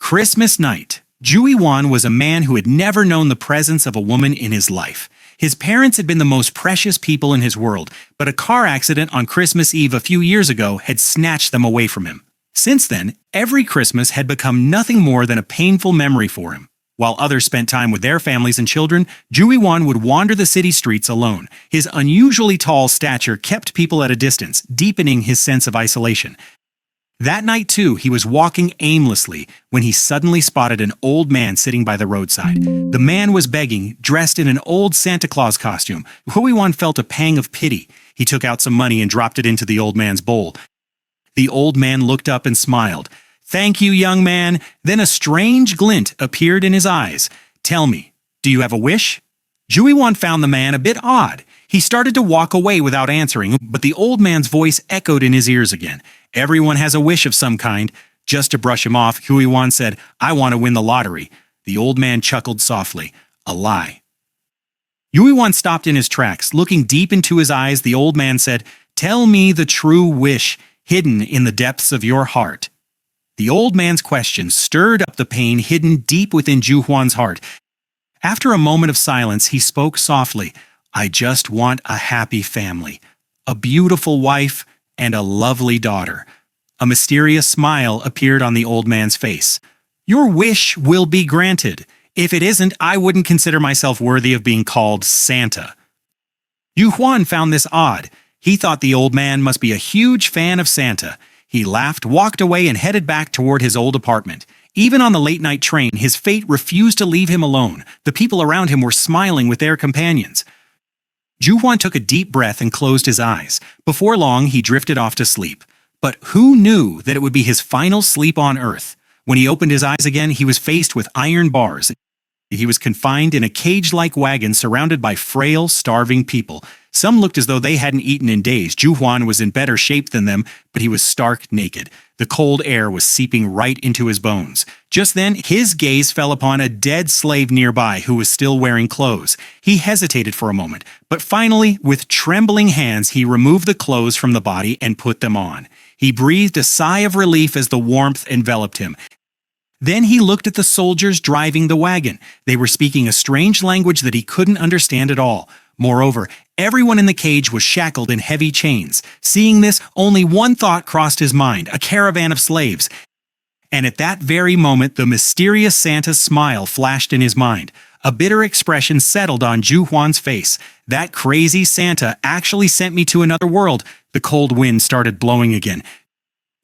Christmas night. Juhiwan was a man who had never known the presence of a woman in his life. His parents had been the most precious people in his world, but a car accident on Christmas Eve a few years ago had snatched them away from him. Since then, every Christmas had become nothing more than a painful memory for him. While others spent time with their families and children, Juhiwan would wander the city streets alone. His unusually tall stature kept people at a distance, deepening his sense of isolation. That night, too, he was walking aimlessly when he suddenly spotted an old man sitting by the roadside. The man was begging, dressed in an old Santa Claus costume. Juhiwan felt a pang of pity. He took out some money and dropped it into the old man's bowl. The old man looked up and smiled. "Thank you, young man." Then a strange glint appeared in his eyes. "Tell me, do you have a wish?" Juhiwan found the man a bit odd. He started to walk away without answering, but the old man's voice echoed in his ears again. "Everyone has a wish of some kind." Just to brush him off, Juhiwan said, "I want to win the lottery." The old man chuckled softly. "A lie." Juhiwan stopped in his tracks. Looking deep into his eyes, the old man said, "Tell me the true wish hidden in the depths of your heart." The old man's question stirred up the pain hidden deep within Juhiwan's heart. After a moment of silence, he spoke softly. "I just want a happy family, a beautiful wife, and a lovely daughter." A mysterious smile appeared on the old man's face. "Your wish will be granted. If it isn't, I wouldn't consider myself worthy of being called Santa." Juhiwan found this odd. He thought the old man must be a huge fan of Santa. He laughed, walked away, and headed back toward his old apartment. Even on the late-night train, his fate refused to leave him alone. The people around him were smiling with their companions. Juhiwan took a deep breath and closed his eyes. Before long, he drifted off to sleep. But who knew that it would be his final sleep on Earth? When he opened his eyes again, he was faced with iron bars. He was confined in a cage-like wagon surrounded by frail, starving people. Some looked as though they hadn't eaten in days. Juhiwan was in better shape than them, but he was stark naked. The cold air was seeping right into his bones. Just then, his gaze fell upon a dead slave nearby who was still wearing clothes. He hesitated for a moment, but finally, with trembling hands, he removed the clothes from the body and put them on. He breathed a sigh of relief as the warmth enveloped him. Then he looked at the soldiers driving the wagon. They were speaking a strange language that he couldn't understand at all. Moreover, everyone in the cage was shackled in heavy chains. Seeing this, only one thought crossed his mind: a caravan of slaves. And at that very moment, the mysterious Santa's smile flashed in his mind. A bitter expression settled on Juhiwan's face. "That crazy Santa actually sent me to another world." The cold wind started blowing again.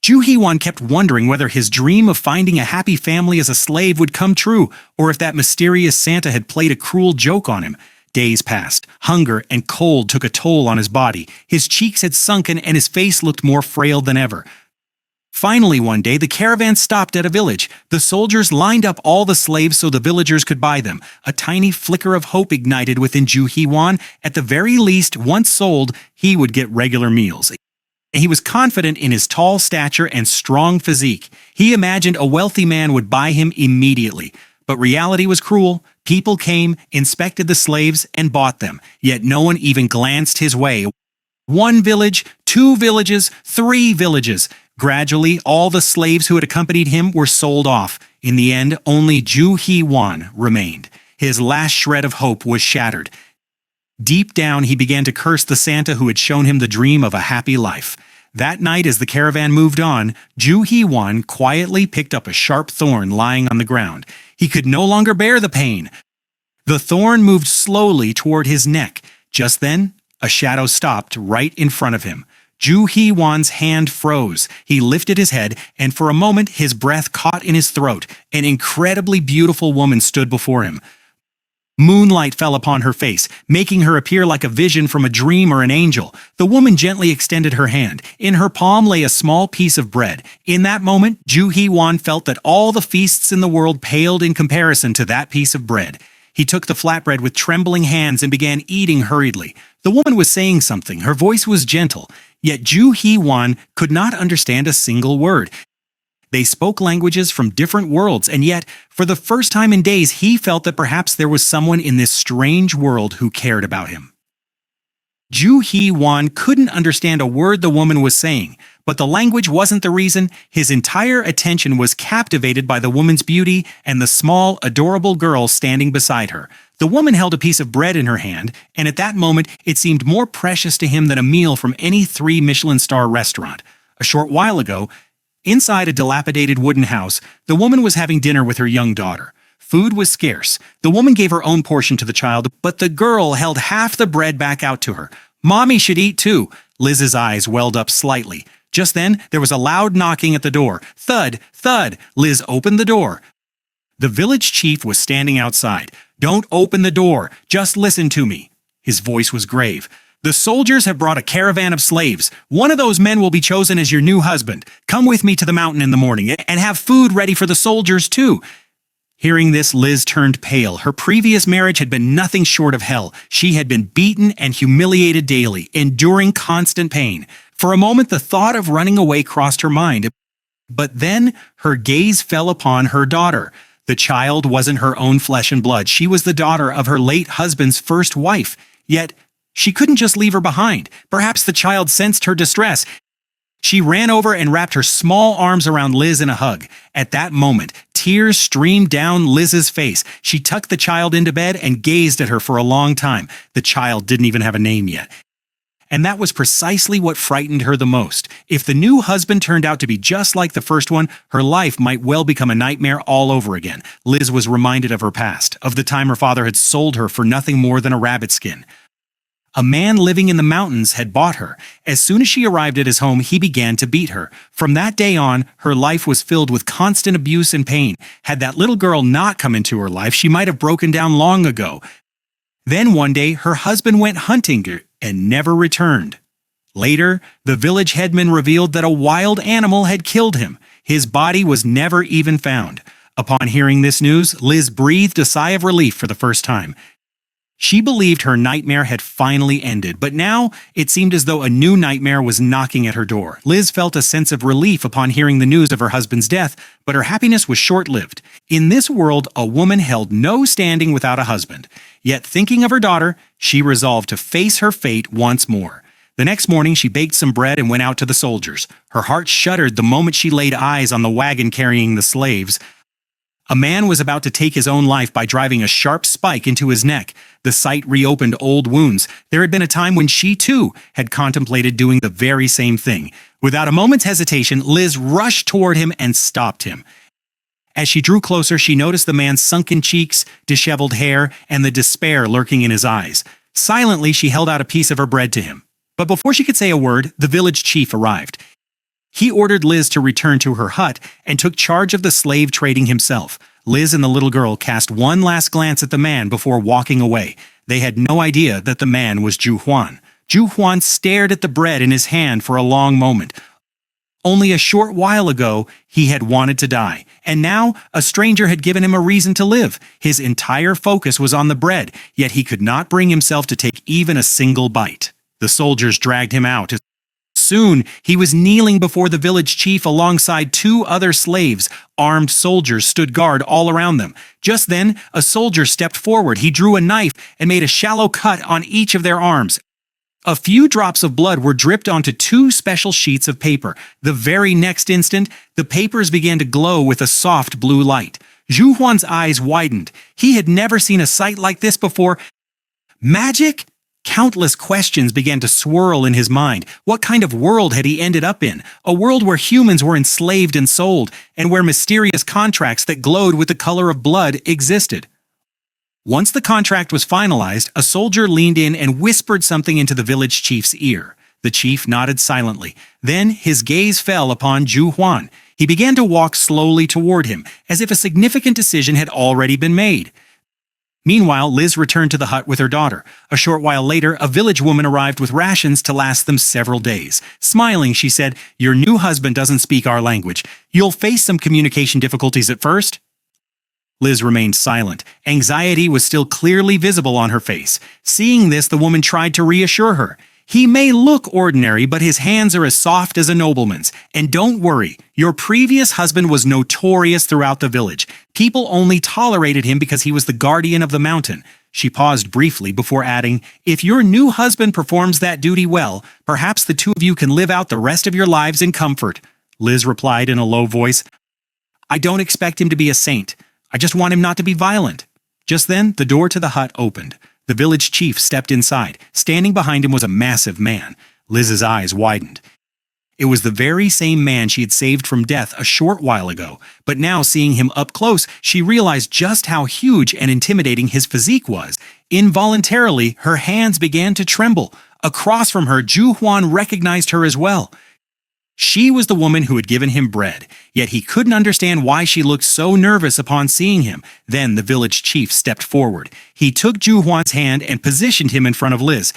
Juhiwan kept wondering whether his dream of finding a happy family as a slave would come true, or if that mysterious Santa had played a cruel joke on him. Days passed. Hunger and cold took a toll on his body. His cheeks had sunken and his face looked more frail than ever. Finally, one day, the caravan stopped at a village. The soldiers lined up all the slaves so the villagers could buy them. A tiny flicker of hope ignited within Juhiwan. At the very least, once sold, he would get regular meals. He was confident in his tall stature and strong physique. He imagined a wealthy man would buy him immediately. But reality was cruel. People came, inspected the slaves, and bought them. Yet no one even glanced his way. One village, 2 villages, 3 villages. Gradually, all the slaves who had accompanied him were sold off. In the end, only Juhiwan remained. His last shred of hope was shattered. Deep down, he began to curse the Santa who had shown him the dream of a happy life. That night, as the caravan moved on, Juhiwan quietly picked up a sharp thorn lying on the ground. He could no longer bear the pain. The thorn moved slowly toward his neck. Just then, a shadow stopped right in front of him. Juhiwan's hand froze. He lifted his head, and for a moment his breath caught in his throat. An incredibly beautiful woman stood before him. Moonlight fell upon her face, making her appear like a vision from a dream or an angel. The woman gently extended her hand. In her palm lay a small piece of bread. In that moment, Juhiwan felt that all the feasts in the world paled in comparison to that piece of bread. He took the flatbread with trembling hands and began eating hurriedly. The woman was saying something. Her voice was gentle. Yet Juhiwan could not understand a single word. They spoke languages from different worlds, and yet, for the first time in days, he felt that perhaps there was someone in this strange world who cared about him. Juhiwan couldn't understand a word the woman was saying, but the language wasn't the reason. His entire attention was captivated by the woman's beauty and the small, adorable girl standing beside her. The woman held a piece of bread in her hand, and at that moment it seemed more precious to him than a meal from any 3 Michelin-star restaurant. A short while ago, inside a dilapidated wooden house, the woman was having dinner with her young daughter. Food was scarce. The woman gave her own portion to the child, but the girl held half the bread back out to her. "Mommy should eat too." Liz's eyes welled up slightly. Just then, there was a loud knocking at the door. Thud, thud. Liz opened the door. The village chief was standing outside. "Don't open the door. Just listen to me." His voice was grave. "The soldiers have brought a caravan of slaves. One of those men will be chosen as your new husband. Come with me to the mountain in the morning and have food ready for the soldiers too." Hearing this, Liz turned pale. Her previous marriage had been nothing short of hell. She had been beaten and humiliated daily, enduring constant pain. For a moment, the thought of running away crossed her mind. But then her gaze fell upon her daughter. The child wasn't her own flesh and blood. She was the daughter of her late husband's first wife. Yet, she couldn't just leave her behind. Perhaps the child sensed her distress. She ran over and wrapped her small arms around Liz in a hug. At that moment, tears streamed down Liz's face. She tucked the child into bed and gazed at her for a long time. The child didn't even have a name yet. And that was precisely what frightened her the most. If the new husband turned out to be just like the first one, her life might well become a nightmare all over again. Liz was reminded of her past, of the time her father had sold her for nothing more than a rabbit skin. A man living in the mountains had bought her. As soon as she arrived at his home, he began to beat her. From that day on, her life was filled with constant abuse and pain. Had that little girl not come into her life, she might have broken down long ago. Then one day, her husband went hunting and never returned. Later, the village headman revealed that a wild animal had killed him. His body was never even found. Upon hearing this news, Liz breathed a sigh of relief for the first time. She believed her nightmare had finally ended, but now it seemed as though a new nightmare was knocking at her door. Liz felt a sense of relief upon hearing the news of her husband's death, but her happiness was short-lived. In this world, a woman held no standing without a husband. Yet, thinking of her daughter, she resolved to face her fate once more. The next morning, she baked some bread and went out to the soldiers. Her heart shuddered the moment she laid eyes on the wagon carrying the slaves. A man was about to take his own life by driving a sharp spike into his neck. The sight reopened old wounds. There had been a time when she, too, had contemplated doing the very same thing. Without a moment's hesitation, Liz rushed toward him and stopped him. As she drew closer, she noticed the man's sunken cheeks, disheveled hair, and the despair lurking in his eyes. Silently, she held out a piece of her bread to him. But before she could say a word, the village chief arrived. He ordered Liz to return to her hut and took charge of the slave trading himself. Liz and the little girl cast one last glance at the man before walking away. They had no idea that the man was Juhiwan. Juhiwan stared at the bread in his hand for a long moment. Only a short while ago, he had wanted to die, and now a stranger had given him a reason to live. His entire focus was on the bread, yet he could not bring himself to take even a single bite. The soldiers dragged him out. Soon, he was kneeling before the village chief alongside 2 other slaves. Armed soldiers stood guard all around them. Just then, a soldier stepped forward. He drew a knife and made a shallow cut on each of their arms. A few drops of blood were dripped onto 2 special sheets of paper. The very next instant, the papers began to glow with a soft blue light. Juhiwan's eyes widened. He had never seen a sight like this before. Magic? Countless questions began to swirl in his mind. What kind of world had he ended up in? A world where humans were enslaved and sold, and where mysterious contracts that glowed with the color of blood existed. Once the contract was finalized, a soldier leaned in and whispered something into the village chief's ear. The chief nodded silently. Then his gaze fell upon Juhiwan. He began to walk slowly toward him, as if a significant decision had already been made. Meanwhile, Liz returned to the hut with her daughter. A short while later, a village woman arrived with rations to last them several days. Smiling, she said, "Your new husband doesn't speak our language. You'll face some communication difficulties at first." Liz remained silent. Anxiety was still clearly visible on her face. Seeing this, the woman tried to reassure her. "He may look ordinary, but his hands are as soft as a nobleman's. And don't worry, your previous husband was notorious throughout the village. People only tolerated him because he was the guardian of the mountain." She paused briefly before adding, "If your new husband performs that duty well, perhaps the two of you can live out the rest of your lives in comfort." Liz replied in a low voice, "I don't expect him to be a saint. I just want him not to be violent." Just then, the door to the hut opened. The village chief stepped inside. Standing behind him was a massive man. Liz's eyes widened. It was the very same man she had saved from death a short while ago, but now seeing him up close, she realized just how huge and intimidating his physique was. Involuntarily, her hands began to tremble. Across from her, Juhiwan recognized her as well. She was the woman who had given him bread, yet he couldn't understand why she looked so nervous upon seeing him. Then the village chief stepped forward. He took Juhiwan's hand and positioned him in front of Liz.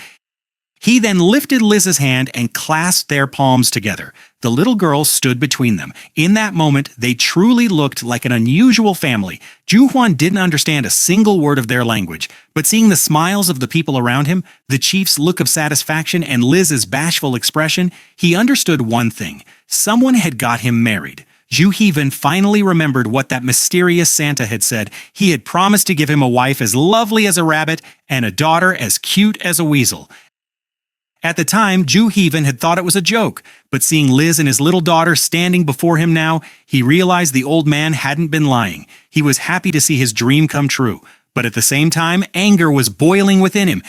He then lifted Liz's hand and clasped their palms together. The little girl stood between them. In that moment, they truly looked like an unusual family. Juhiwan didn't understand a single word of their language, but seeing the smiles of the people around him, the chief's look of satisfaction, and Liz's bashful expression, he understood one thing. Someone had got him married. Juhiwan finally remembered what that mysterious Santa had said. He had promised to give him a wife as lovely as a rabbit and a daughter as cute as a weasel. At the time, Juhiwan had thought it was a joke, but seeing Liz and his little daughter standing before him now, he realized the old man hadn't been lying. He was happy to see his dream come true, but at the same time, anger was boiling within him.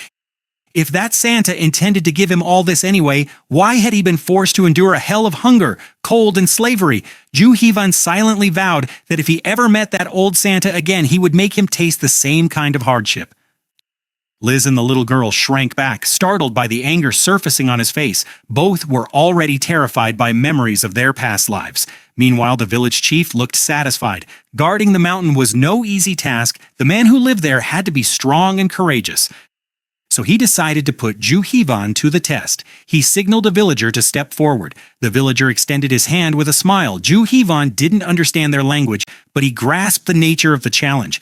If that Santa intended to give him all this anyway, why had he been forced to endure a hell of hunger, cold, and slavery? Juhiwan silently vowed that if he ever met that old Santa again, he would make him taste the same kind of hardship. Liz and the little girl shrank back, startled by the anger surfacing on his face. Both were already terrified by memories of their past lives. Meanwhile, the village chief looked satisfied. Guarding the mountain was no easy task. The man who lived there had to be strong and courageous. So he decided to put Juhiwan to the test. He signaled a villager to step forward. The villager extended his hand with a smile. Juhiwan didn't understand their language, but he grasped the nature of the challenge.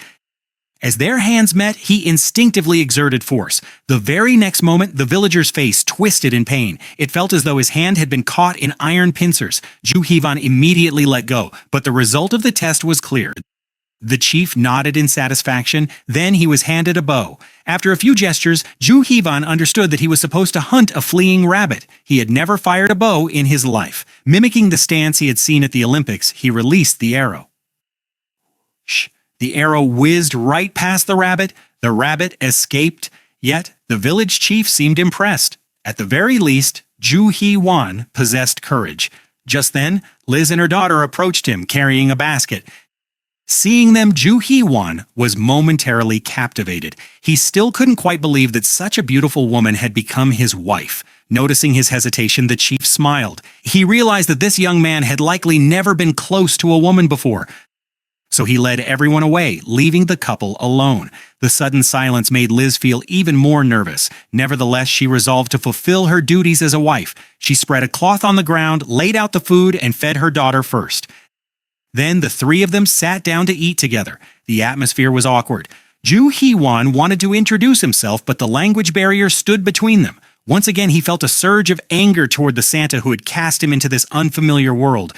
As their hands met, he instinctively exerted force. The very next moment, the villager's face twisted in pain. It felt as though his hand had been caught in iron pincers. Juhiwan immediately let go, but the result of the test was clear. The chief nodded in satisfaction, then he was handed a bow. After a few gestures, Juhiwan understood that he was supposed to hunt a fleeing rabbit. He had never fired a bow in his life. Mimicking the stance he had seen at the Olympics, he released the arrow. Shh! The arrow whizzed right past the rabbit. The rabbit escaped, yet the village chief seemed impressed. At the very least, Juhiwan possessed courage. Just then, Liz and her daughter approached him, carrying a basket. Seeing them, Juhiwan was momentarily captivated. He still couldn't quite believe that such a beautiful woman had become his wife. Noticing his hesitation, the chief smiled. He realized that this young man had likely never been close to a woman before. So he led everyone away, leaving the couple alone. The sudden silence made Liz feel even more nervous. Nevertheless, she resolved to fulfill her duties as a wife. She spread a cloth on the ground, laid out the food, and fed her daughter first. Then the three of them sat down to eat together. The atmosphere was awkward. Juhiwan wanted to introduce himself, but the language barrier stood between them. Once again, he felt a surge of anger toward the Santa who had cast him into this unfamiliar world.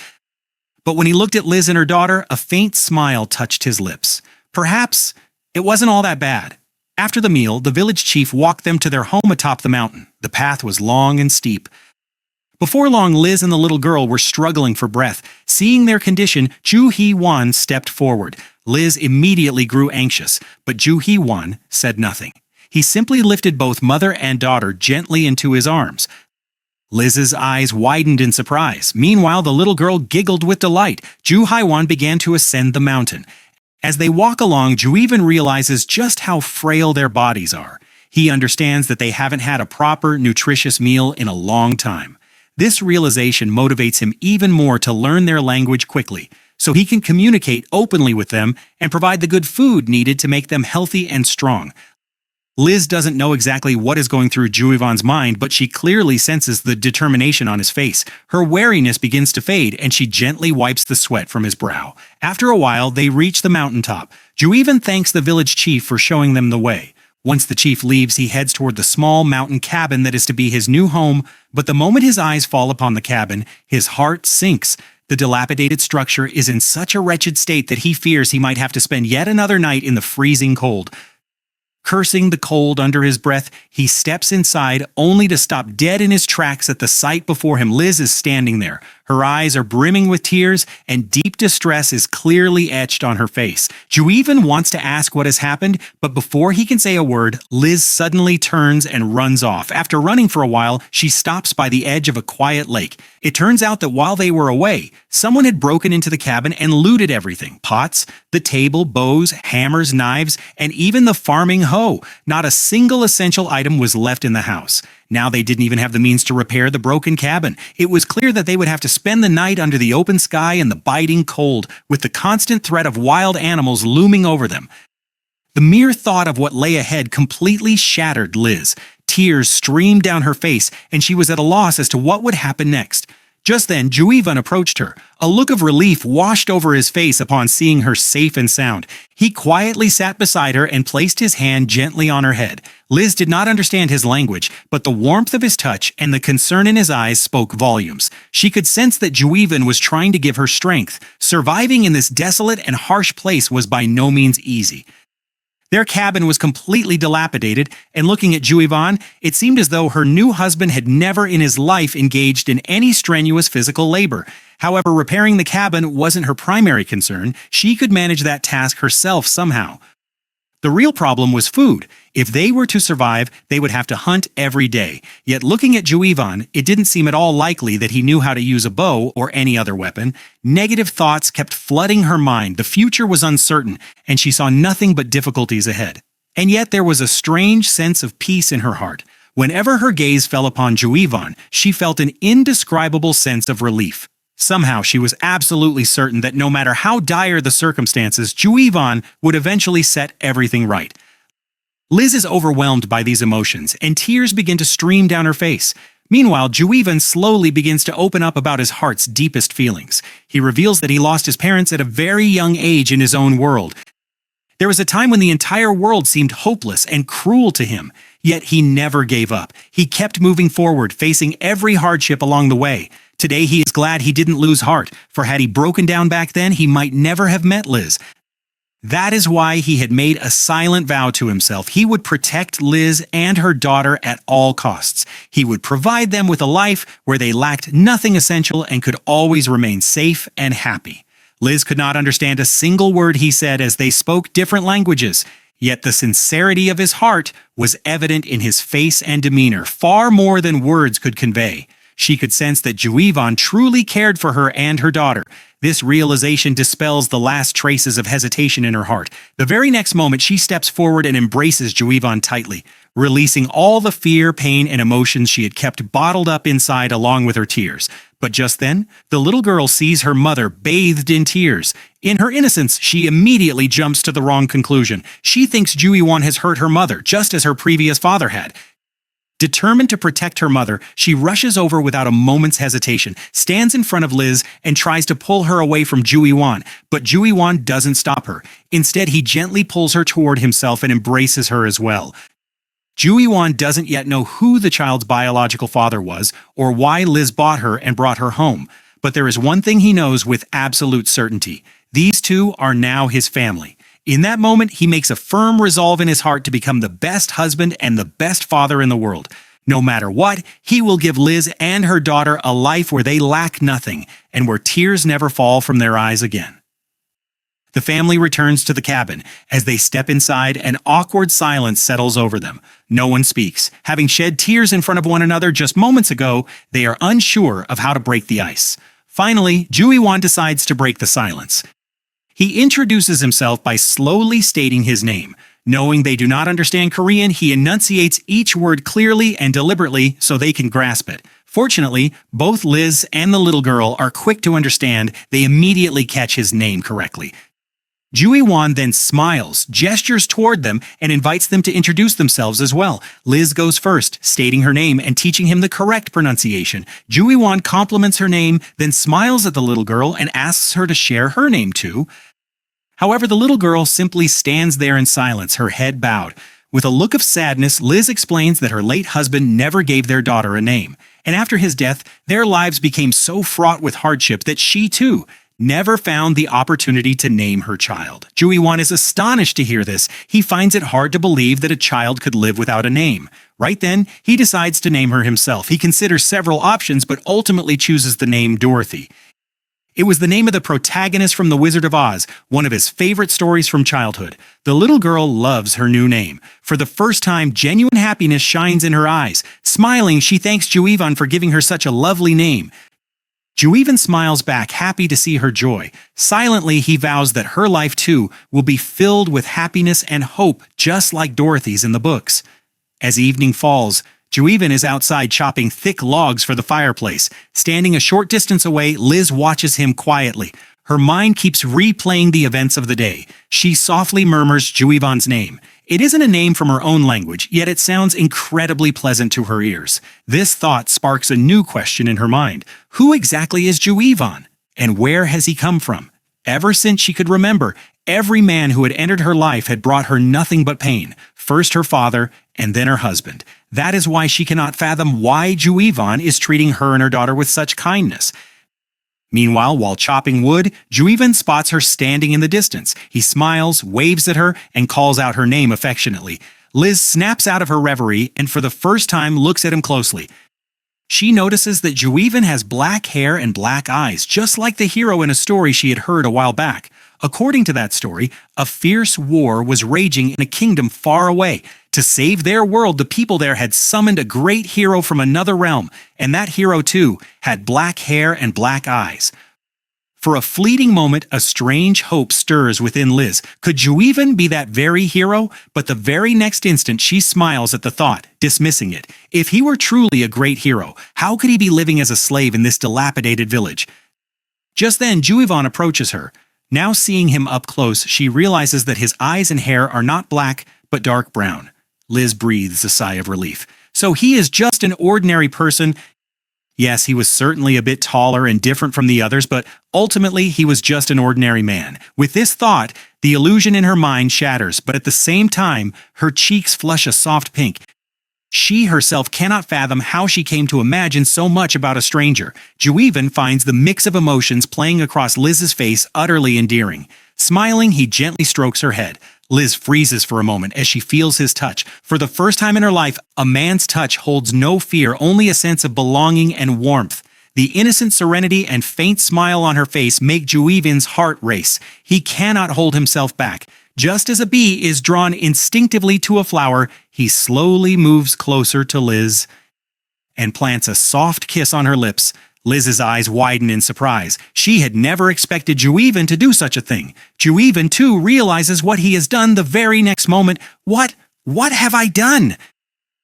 But when he looked at Liz and her daughter, a faint smile touched his lips. Perhaps it wasn't all that bad. After the meal, the village chief walked them to their home atop the mountain. The path was long and steep. Before long, Liz and the little girl were struggling for breath. Seeing their condition, Juhiwan stepped forward. Liz immediately grew anxious, but Juhiwan said nothing. He simply lifted both mother and daughter gently into his arms. Liz's eyes widened in surprise. Meanwhile, the little girl giggled with delight. Juhiwan began to ascend the mountain. As they walk along, Juhiwan realizes just how frail their bodies are. He understands that they haven't had a proper, nutritious meal in a long time. This realization motivates him even more to learn their language quickly, so he can communicate openly with them and provide the good food needed to make them healthy and strong. Liz doesn't know exactly what is going through Juhiwan's mind, but she clearly senses the determination on his face. Her wariness begins to fade, and she gently wipes the sweat from his brow. After a while, they reach the mountaintop. Juhiwan thanks the village chief for showing them the way. Once the chief leaves, he heads toward the small mountain cabin that is to be his new home, but the moment his eyes fall upon the cabin, his heart sinks. The dilapidated structure is in such a wretched state that he fears he might have to spend yet another night in the freezing cold. Cursing the cold under his breath, he steps inside only to stop dead in his tracks at the sight before him. Liz is standing there. Her eyes are brimming with tears, and deep distress is clearly etched on her face. Juhiwan wants to ask what has happened, but before he can say a word, Liz suddenly turns and runs off. After running for a while, she stops by the edge of a quiet lake. It turns out that while they were away, someone had broken into the cabin and looted everything. Pots, the table, bows, hammers, knives, and even the farming hoe. Not a single essential item was left in the house. Now they didn't even have the means to repair the broken cabin. It was clear that they would have to spend the night under the open sky and the biting cold, with the constant threat of wild animals looming over them. The mere thought of what lay ahead completely shattered Liz. Tears streamed down her face, and she was at a loss as to what would happen next. Just then, Juhiwan approached her. A look of relief washed over his face upon seeing her safe and sound. He quietly sat beside her and placed his hand gently on her head. Liz did not understand his language, but the warmth of his touch and the concern in his eyes spoke volumes. She could sense that Juhiwan was trying to give her strength. Surviving in this desolate and harsh place was by no means easy. Their cabin was completely dilapidated, and looking at Juhiwan, it seemed as though her new husband had never in his life engaged in any strenuous physical labor. However, repairing the cabin wasn't her primary concern. She could manage that task herself somehow. The real problem was food. If they were to survive, they would have to hunt every day. Yet looking at Juhiwan, it didn't seem at all likely that he knew how to use a bow or any other weapon. Negative thoughts kept flooding her mind. The future was uncertain, and she saw nothing but difficulties ahead. And yet there was a strange sense of peace in her heart. Whenever her gaze fell upon Juhiwan, she felt an indescribable sense of relief. Somehow she was absolutely certain that no matter how dire the circumstances, Juhiwan would eventually set everything right. Liz is overwhelmed by these emotions, and tears begin to stream down her face. Meanwhile, Juhiwan slowly begins to open up about his heart's deepest feelings. He reveals that he lost his parents at a very young age in his own world. There was a time when the entire world seemed hopeless and cruel to him, yet he never gave up. He kept moving forward, facing every hardship along the way. Today he is glad he didn't lose heart, for had he broken down back then, he might never have met Liz. That is why he had made a silent vow to himself. He would protect Liz and her daughter at all costs. He would provide them with a life where they lacked nothing essential and could always remain safe and happy. Liz could not understand a single word he said, as they spoke different languages. Yet the sincerity of his heart was evident in his face and demeanor, far more than words could convey. She could sense that Juhiwan truly cared for her and her daughter. This realization dispels the last traces of hesitation in her heart. The very next moment, she steps forward and embraces Juhiwan tightly, releasing all the fear, pain, and emotions she had kept bottled up inside along with her tears. But just then, the little girl sees her mother bathed in tears. In her innocence, she immediately jumps to the wrong conclusion. She thinks Juhiwan has hurt her mother, just as her previous father had. Determined to protect her mother, she rushes over without a moment's hesitation, stands in front of Liz, and tries to pull her away from Juhiwan. But Juhiwan doesn't stop her. Instead, he gently pulls her toward himself and embraces her as well. Juhiwan doesn't yet know who the child's biological father was, or why Liz bought her and brought her home. But there is one thing he knows with absolute certainty. These two are now his family. In that moment, he makes a firm resolve in his heart to become the best husband and the best father in the world. No matter what, he will give Liz and her daughter a life where they lack nothing and where tears never fall from their eyes again. The family returns to the cabin. As they step inside, an awkward silence settles over them. No one speaks. Having shed tears in front of one another just moments ago, they are unsure of how to break the ice. Finally, Juhiwan decides to break the silence. He introduces himself by slowly stating his name. Knowing they do not understand Korean, he enunciates each word clearly and deliberately so they can grasp it. Fortunately, both Liz and the little girl are quick to understand. They immediately catch his name correctly. Juhiwan then smiles, gestures toward them, and invites them to introduce themselves as well. Liz goes first, stating her name and teaching him the correct pronunciation. Juhiwan compliments her name, then smiles at the little girl and asks her to share her name too. However, the little girl simply stands there in silence, her head bowed. With a look of sadness, Liz explains that her late husband never gave their daughter a name, and after his death, their lives became so fraught with hardship that she too never found the opportunity to name her child. Juhiwan is astonished to hear this. He finds it hard to believe that a child could live without a name. Right then, he decides to name her himself. He considers several options, but ultimately chooses the name Dorothy. It was the name of the protagonist from The Wizard of Oz, one of his favorite stories from childhood. The little girl loves her new name. For the first time, genuine happiness shines in her eyes. Smiling, she thanks Juhiwan for giving her such a lovely name. Juhiwan smiles back, happy to see her joy. Silently, he vows that her life, too, will be filled with happiness and hope, just like Dorothy's in the books. As evening falls, Juhiwan is outside chopping thick logs for the fireplace. Standing a short distance away, Liz watches him quietly. Her mind keeps replaying the events of the day. She softly murmurs Juhiwan's name. It isn't a name from her own language, yet it sounds incredibly pleasant to her ears. This thought sparks a new question in her mind. Who exactly is Juhiwan? And where has he come from? Ever since she could remember, every man who had entered her life had brought her nothing but pain. First her father, and then her husband. That is why she cannot fathom why Juhiwan is treating her and her daughter with such kindness. Meanwhile, while chopping wood, Juhiwan spots her standing in the distance. He smiles, waves at her, and calls out her name affectionately. Liz snaps out of her reverie and for the first time looks at him closely. She notices that Juhiwan has black hair and black eyes, just like the hero in a story she had heard a while back. According to that story, a fierce war was raging in a kingdom far away. To save their world, the people there had summoned a great hero from another realm, and that hero, too, had black hair and black eyes. For a fleeting moment, a strange hope stirs within Liz. Could Juhiwan be that very hero? But the very next instant, she smiles at the thought, dismissing it. If he were truly a great hero, how could he be living as a slave in this dilapidated village? Just then, Juhiwan approaches her. Now seeing him up close, she realizes that his eyes and hair are not black, but dark brown. Liz breathes a sigh of relief. So he is just an ordinary person. Yes, he was certainly a bit taller and different from the others, but ultimately he was just an ordinary man. With this thought, the illusion in her mind shatters, but at the same time, her cheeks flush a soft pink. She herself cannot fathom how she came to imagine so much about a stranger. Juhiwan finds the mix of emotions playing across Liz's face utterly endearing. Smiling, he gently strokes her head. Liz freezes for a moment as she feels his touch. For the first time in her life, a man's touch holds no fear, only a sense of belonging and warmth. The innocent serenity and faint smile on her face make Juhiwan's heart race. He cannot hold himself back. Just as a bee is drawn instinctively to a flower, he slowly moves closer to Liz and plants a soft kiss on her lips. Liz's eyes widen in surprise. She had never expected Juhiwan to do such a thing. Juhiwan, too, realizes what he has done the very next moment. What have I done?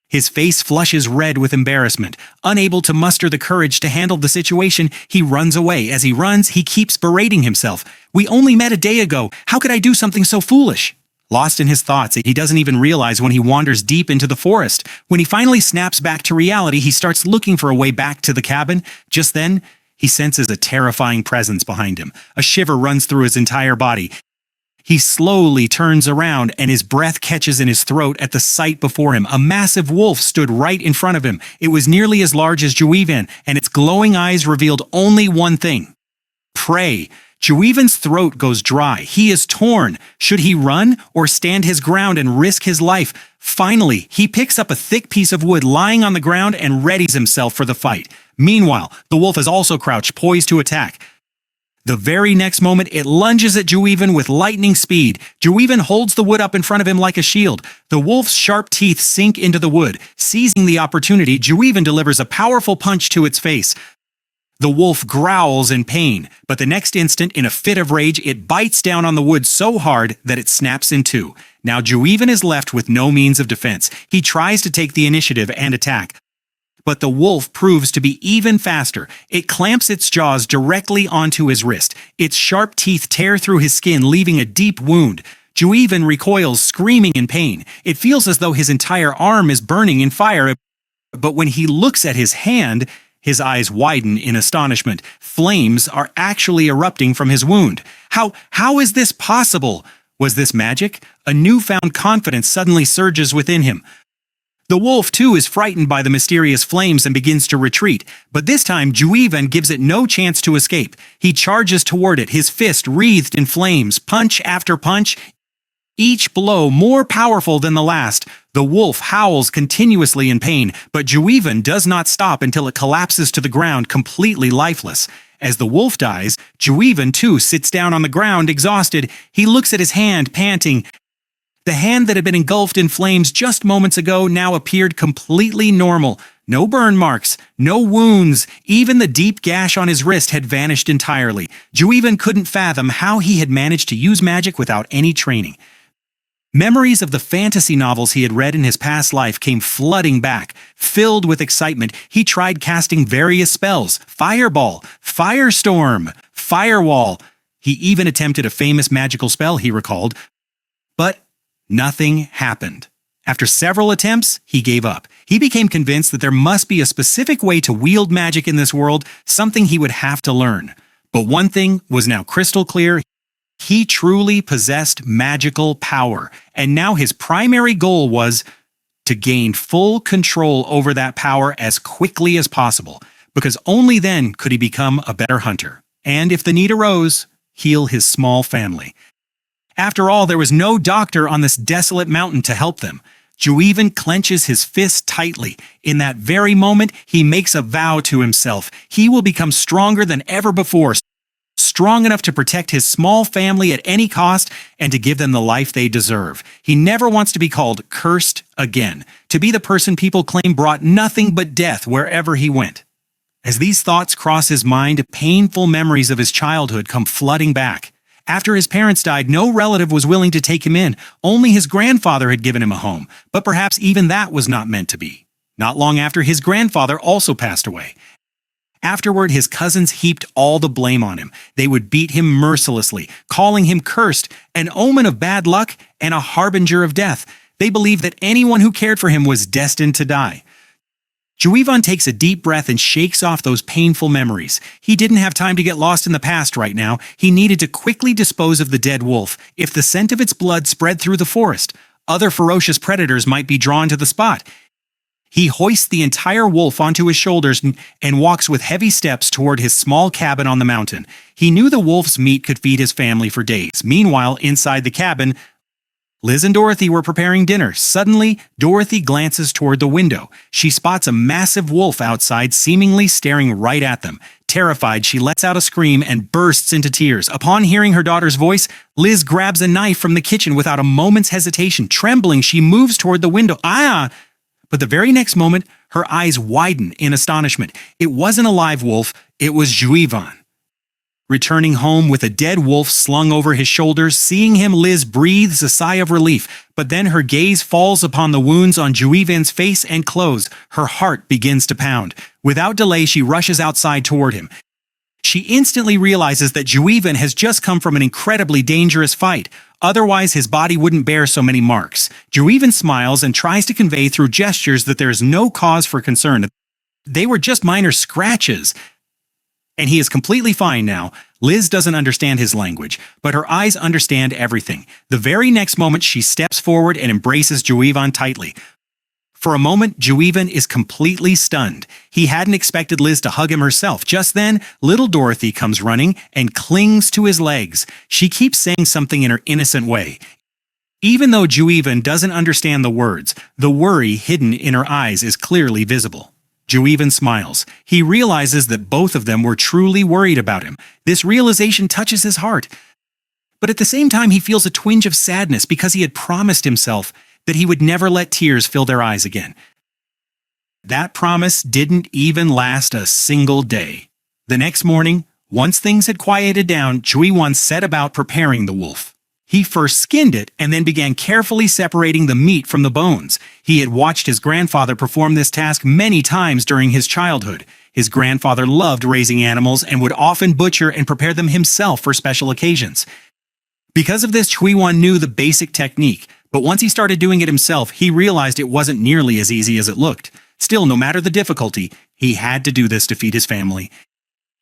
His face flushes red with embarrassment. Unable to muster the courage to handle the situation, he runs away. As he runs, he keeps berating himself. We only met a day ago. How could I do something so foolish? Lost in his thoughts, he doesn't even realize when he wanders deep into the forest. When he finally snaps back to reality, he starts looking for a way back to the cabin. Just then, he senses a terrifying presence behind him. A shiver runs through his entire body. He slowly turns around and his breath catches in his throat at the sight before him. A massive wolf stood right in front of him. It was nearly as large as Juhiwan, and its glowing eyes revealed only one thing: prey. Juhiwan's throat goes dry. He is torn. Should he run or stand his ground and risk his life? Finally, he picks up a thick piece of wood lying on the ground and readies himself for the fight. Meanwhile, the wolf is also crouched, poised to attack. The very next moment, it lunges at Juhiwan with lightning speed. Juhiwan holds the wood up in front of him like a shield. The wolf's sharp teeth sink into the wood. Seizing the opportunity, Juhiwan delivers a powerful punch to its face. The wolf growls in pain, but the next instant, in a fit of rage, it bites down on the wood so hard that it snaps in two. Now Juhiwan is left with no means of defense. He tries to take the initiative and attack, but the wolf proves to be even faster. It clamps its jaws directly onto his wrist. Its sharp teeth tear through his skin, leaving a deep wound. Juhiwan recoils, screaming in pain. It feels as though his entire arm is burning in fire, but when he looks at his hand, his eyes widen in astonishment. Flames are actually erupting from his wound. How is this possible? Was this magic? A newfound confidence suddenly surges within him. The wolf, too, is frightened by the mysterious flames and begins to retreat, but this time Juhiwan gives it no chance to escape. He charges toward it, his fist wreathed in flames, punch after punch, each blow more powerful than the last. The wolf howls continuously in pain, but Juhiwan does not stop until it collapses to the ground completely lifeless. As the wolf dies, Juhiwan too sits down on the ground exhausted. He looks at his hand, panting. The hand that had been engulfed in flames just moments ago now appeared completely normal. No burn marks, no wounds, even the deep gash on his wrist had vanished entirely. Juhiwan couldn't fathom how he had managed to use magic without any training. Memories of the fantasy novels he had read in his past life came flooding back. Filled with excitement, he tried casting various spells: Fireball, Firestorm, Firewall. He even attempted a famous magical spell he recalled, but nothing happened. After several attempts, he gave up. He became convinced that there must be a specific way to wield magic in this world, something he would have to learn. But one thing was now crystal clear. He truly possessed magical power, and now his primary goal was to gain full control over that power as quickly as possible, because only then could he become a better hunter, and if the need arose, heal his small family. After all, there was no doctor on this desolate mountain to help them. Juhiwan clenches his fist tightly. In that very moment, he makes a vow to himself. He will become stronger than ever before, strong enough to protect his small family at any cost and to give them the life they deserve. He never wants to be called cursed again, to be the person people claim brought nothing but death wherever he went. As these thoughts cross his mind, painful memories of his childhood come flooding back. After his parents died, no relative was willing to take him in. Only his grandfather had given him a home, but perhaps even that was not meant to be. Not long after, his grandfather also passed away. Afterward, his cousins heaped all the blame on him. They would beat him mercilessly, calling him cursed, an omen of bad luck and a harbinger of death. They believed that anyone who cared for him was destined to die. Juhiwan takes a deep breath and shakes off those painful memories. He didn't have time to get lost in the past right now. He needed to quickly dispose of the dead wolf. If the scent of its blood spread through the forest, other ferocious predators might be drawn to the spot. He hoists the entire wolf onto his shoulders and walks with heavy steps toward his small cabin on the mountain. He knew the wolf's meat could feed his family for days. Meanwhile, inside the cabin, Liz and Dorothy were preparing dinner. Suddenly, Dorothy glances toward the window. She spots a massive wolf outside, seemingly staring right at them. Terrified, she lets out a scream and bursts into tears. Upon hearing her daughter's voice, Liz grabs a knife from the kitchen without a moment's hesitation. Trembling, she moves toward the window. But the very next moment, her eyes widen in astonishment. It wasn't a live wolf, it was Juhiwan. Returning home with a dead wolf slung over his shoulders, seeing him, Liz breathes a sigh of relief, but then her gaze falls upon the wounds on Juhiwan's face and clothes. Her heart begins to pound. Without delay, she rushes outside toward him. She instantly realizes that Juhiwan has just come from an incredibly dangerous fight. Otherwise, his body wouldn't bear so many marks. Juhiwan smiles and tries to convey through gestures that there is no cause for concern. They were just minor scratches. And he is completely fine now. Liz doesn't understand his language, but her eyes understand everything. The very next moment, she steps forward and embraces Juhiwan tightly. For a moment, Juhiwan is completely stunned. He hadn't expected Liz to hug him herself. Just then, little Dorothy comes running and clings to his legs. She keeps saying something in her innocent way. Even though Juhiwan doesn't understand the words, the worry hidden in her eyes is clearly visible. Juhiwan smiles. He realizes that both of them were truly worried about him. This realization touches his heart. But at the same time, he feels a twinge of sadness because he had promised himself that he would never let tears fill their eyes again. That promise didn't even last a single day. The next morning, once things had quieted down, Juhiwan set about preparing the wolf. He first skinned it and then began carefully separating the meat from the bones. He had watched his grandfather perform this task many times during his childhood. His grandfather loved raising animals and would often butcher and prepare them himself for special occasions. Because of this, Juhiwan knew the basic technique, but once he started doing it himself, he realized it wasn't nearly as easy as it looked. Still, no matter the difficulty, he had to do this to feed his family.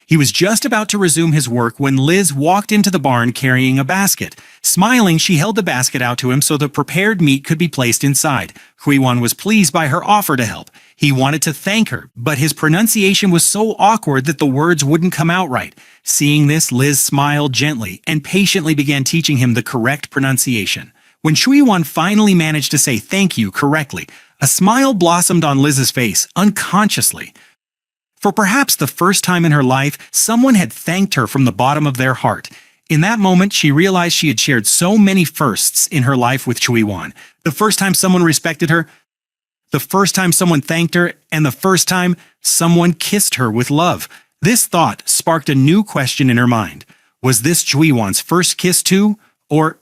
He was just about to resume his work when Liz walked into the barn carrying a basket. Smiling, she held the basket out to him so the prepared meat could be placed inside. Juhiwan was pleased by her offer to help. He wanted to thank her, but his pronunciation was so awkward that the words wouldn't come out right. Seeing this, Liz smiled gently and patiently began teaching him the correct pronunciation. When Juhiwan finally managed to say thank you correctly, a smile blossomed on Liz's face, unconsciously. For perhaps the first time in her life, someone had thanked her from the bottom of their heart. In that moment, she realized she had shared so many firsts in her life with Juhiwan. The first time someone respected her, the first time someone thanked her, and the first time someone kissed her with love. This thought sparked a new question in her mind. Was this Juhiwan's first kiss too? Or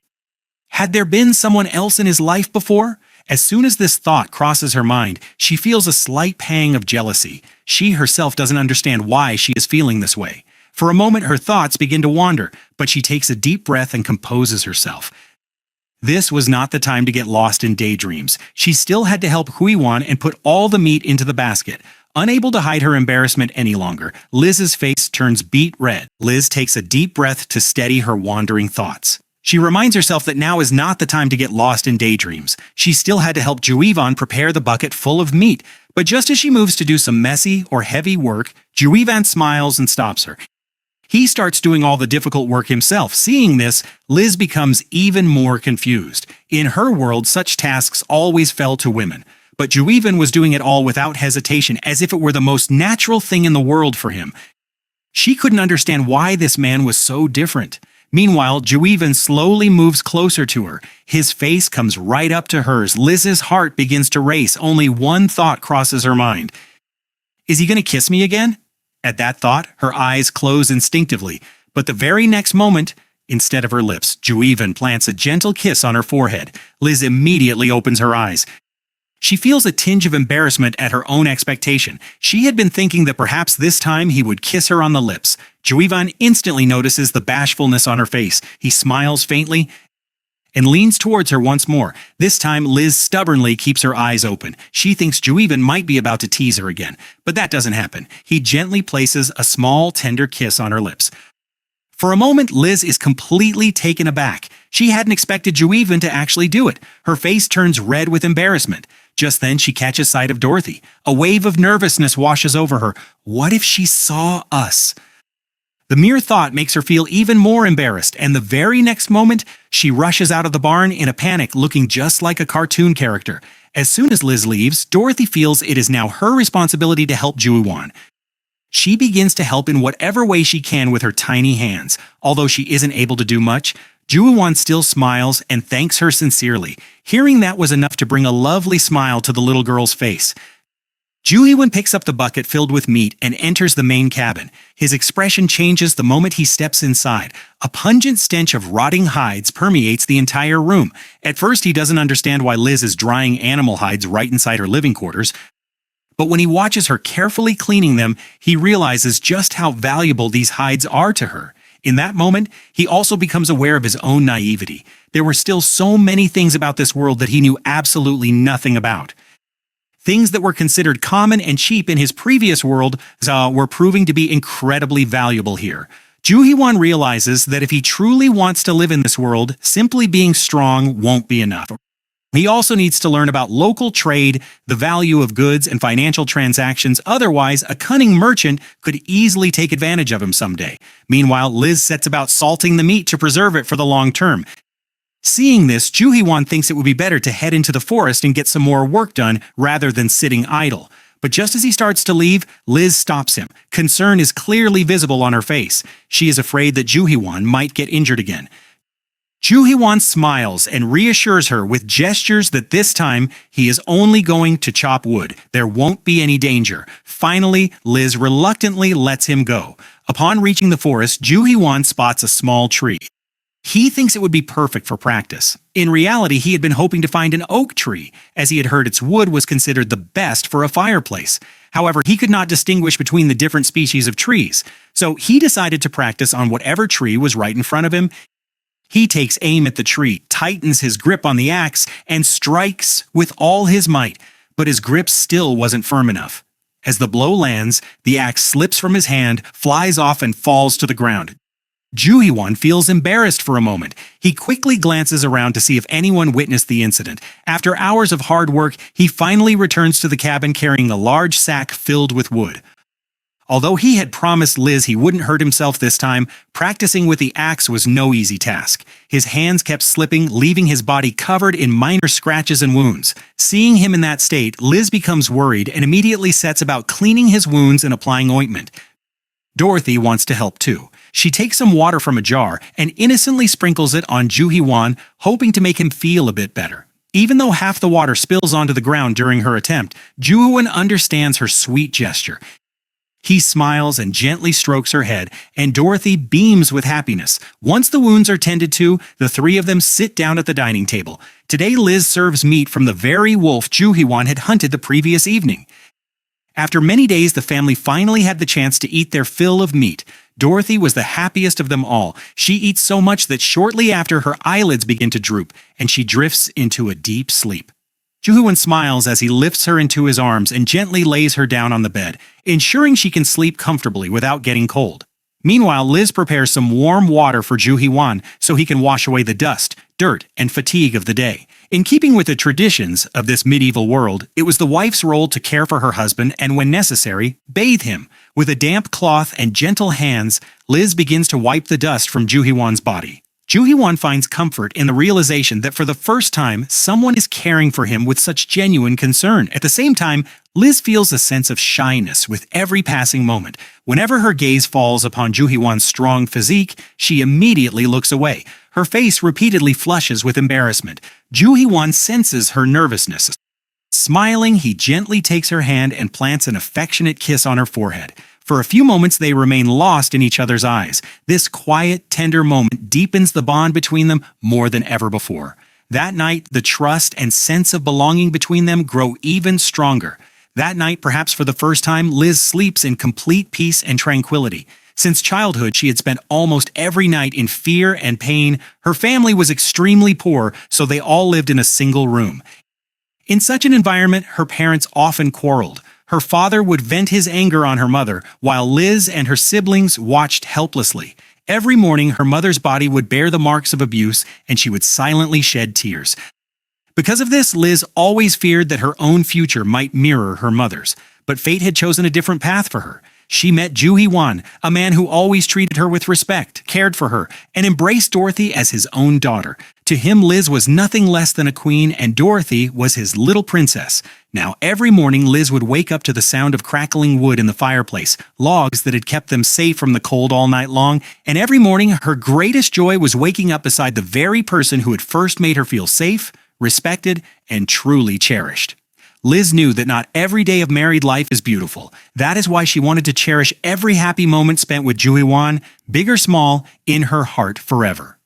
had there been someone else in his life before? As soon as this thought crosses her mind, she feels a slight pang of jealousy. She herself doesn't understand why she is feeling this way. For a moment, her thoughts begin to wander, but she takes a deep breath and composes herself. This was not the time to get lost in daydreams. She still had to help Juhiwan and put all the meat into the basket. Unable to hide her embarrassment any longer, Liz's face turns beet red. Liz takes a deep breath to steady her wandering thoughts. She reminds herself that now is not the time to get lost in daydreams. She still had to help Juhiwan prepare the bucket full of meat, but just as she moves to do some messy or heavy work, Juhiwan smiles and stops her. He starts doing all the difficult work himself. Seeing this, Liz becomes even more confused. In her world, such tasks always fell to women, but Juhiwan was doing it all without hesitation, as if it were the most natural thing in the world for him. She couldn't understand why this man was so different. Meanwhile, Juhiwan slowly moves closer to her. His face comes right up to hers. Liz's heart begins to race. Only one thought crosses her mind. Is he going to kiss me again? At that thought, her eyes close instinctively. But the very next moment, instead of her lips, Juhiwan plants a gentle kiss on her forehead. Liz immediately opens her eyes. She feels a tinge of embarrassment at her own expectation. She had been thinking that perhaps this time he would kiss her on the lips. Juhiwan instantly notices the bashfulness on her face. He smiles faintly and leans towards her once more. This time, Liz stubbornly keeps her eyes open. She thinks Juhiwan might be about to tease her again, but that doesn't happen. He gently places a small, tender kiss on her lips. For a moment, Liz is completely taken aback. She hadn't expected Juhiwan to actually do it. Her face turns red with embarrassment. Just then, she catches sight of Dorothy. A wave of nervousness washes over her. What if she saw us? The mere thought makes her feel even more embarrassed, and the very next moment, she rushes out of the barn in a panic, looking just like a cartoon character. As soon as Liz leaves, Dorothy feels it is now her responsibility to help Juhiwan. She begins to help in whatever way she can with her tiny hands. Although she isn't able to do much, Juhiwan still smiles and thanks her sincerely. Hearing that was enough to bring a lovely smile to the little girl's face. Juhiwan picks up the bucket filled with meat and enters the main cabin. His expression changes the moment he steps inside. A pungent stench of rotting hides permeates the entire room. At first, he doesn't understand why Liz is drying animal hides right inside her living quarters. But when he watches her carefully cleaning them, he realizes just how valuable these hides are to her. In that moment, he also becomes aware of his own naivety. There were still so many things about this world that he knew absolutely nothing about. Things that were considered common and cheap in his previous world were proving to be incredibly valuable here. Juhiwan realizes that if he truly wants to live in this world, simply being strong won't be enough. He also needs to learn about local trade, the value of goods and financial transactions. Otherwise, a cunning merchant could easily take advantage of him someday. Meanwhile, Liz sets about salting the meat to preserve it for the long term. Seeing this, Juhiwan thinks it would be better to head into the forest and get some more work done rather than sitting idle. But just as he starts to leave, Liz stops him. Concern is clearly visible on her face. She is afraid that Juhiwan might get injured again. Juhiwan smiles and reassures her with gestures that this time he is only going to chop wood. There won't be any danger. Finally, Liz reluctantly lets him go. Upon reaching the forest, Juhiwan spots a small tree. He thinks it would be perfect for practice. In reality, he had been hoping to find an oak tree, as he had heard its wood was considered the best for a fireplace. However, he could not distinguish between the different species of trees, so he decided to practice on whatever tree was right in front of him. He takes aim at the tree, tightens his grip on the axe, and strikes with all his might, but his grip still wasn't firm enough. As the blow lands, the axe slips from his hand, flies off, and falls to the ground. Juhiwan feels embarrassed for a moment. He quickly glances around to see if anyone witnessed the incident. After hours of hard work, he finally returns to the cabin carrying a large sack filled with wood. Although he had promised Liz he wouldn't hurt himself this time, practicing with the axe was no easy task. His hands kept slipping, leaving his body covered in minor scratches and wounds. Seeing him in that state, Liz becomes worried and immediately sets about cleaning his wounds and applying ointment. Dorothy wants to help too. She takes some water from a jar and innocently sprinkles it on Juhiwan, hoping to make him feel a bit better. Even though half the water spills onto the ground during her attempt, Juhiwan understands her sweet gesture. He smiles and gently strokes her head, and Dorothy beams with happiness. Once the wounds are tended to, the three of them sit down at the dining table. Today Liz serves meat from the very wolf Juhiwan had hunted the previous evening. After many days, the family finally had the chance to eat their fill of meat. Dorothy was the happiest of them all. She eats so much that shortly after her eyelids begin to droop, and she drifts into a deep sleep. Juhiwan smiles as he lifts her into his arms and gently lays her down on the bed, ensuring she can sleep comfortably without getting cold. Meanwhile, Liz prepares some warm water for Juhiwan so he can wash away the dust, dirt, and fatigue of the day. In keeping with the traditions of this medieval world, it was the wife's role to care for her husband and, when necessary, bathe him. With a damp cloth and gentle hands, Liz begins to wipe the dust from Juhiwan's body. Juhiwan finds comfort in the realization that for the first time, someone is caring for him with such genuine concern. At the same time, Liz feels a sense of shyness with every passing moment. Whenever her gaze falls upon Juhiwan's strong physique, she immediately looks away. Her face repeatedly flushes with embarrassment. Juhiwan senses her nervousness. Smiling, he gently takes her hand and plants an affectionate kiss on her forehead. For a few moments, they remain lost in each other's eyes. This quiet, tender moment deepens the bond between them more than ever before. That night, the trust and sense of belonging between them grow even stronger. That night, perhaps for the first time, Liz sleeps in complete peace and tranquility. Since childhood, she had spent almost every night in fear and pain. Her family was extremely poor, so they all lived in a single room. In such an environment, her parents often quarreled. Her father would vent his anger on her mother, while Liz and her siblings watched helplessly. Every morning, her mother's body would bear the marks of abuse, and she would silently shed tears. Because of this, Liz always feared that her own future might mirror her mother's. But fate had chosen a different path for her. She met Juhiwan, a man who always treated her with respect, cared for her, and embraced Dorothy as his own daughter. To him, Liz was nothing less than a queen, and Dorothy was his little princess. Now, every morning, Liz would wake up to the sound of crackling wood in the fireplace, logs that had kept them safe from the cold all night long, and every morning, her greatest joy was waking up beside the very person who had first made her feel safe, respected, and truly cherished. Liz knew that not every day of married life is beautiful. That is why she wanted to cherish every happy moment spent with Juhiwan, big or small, in her heart forever.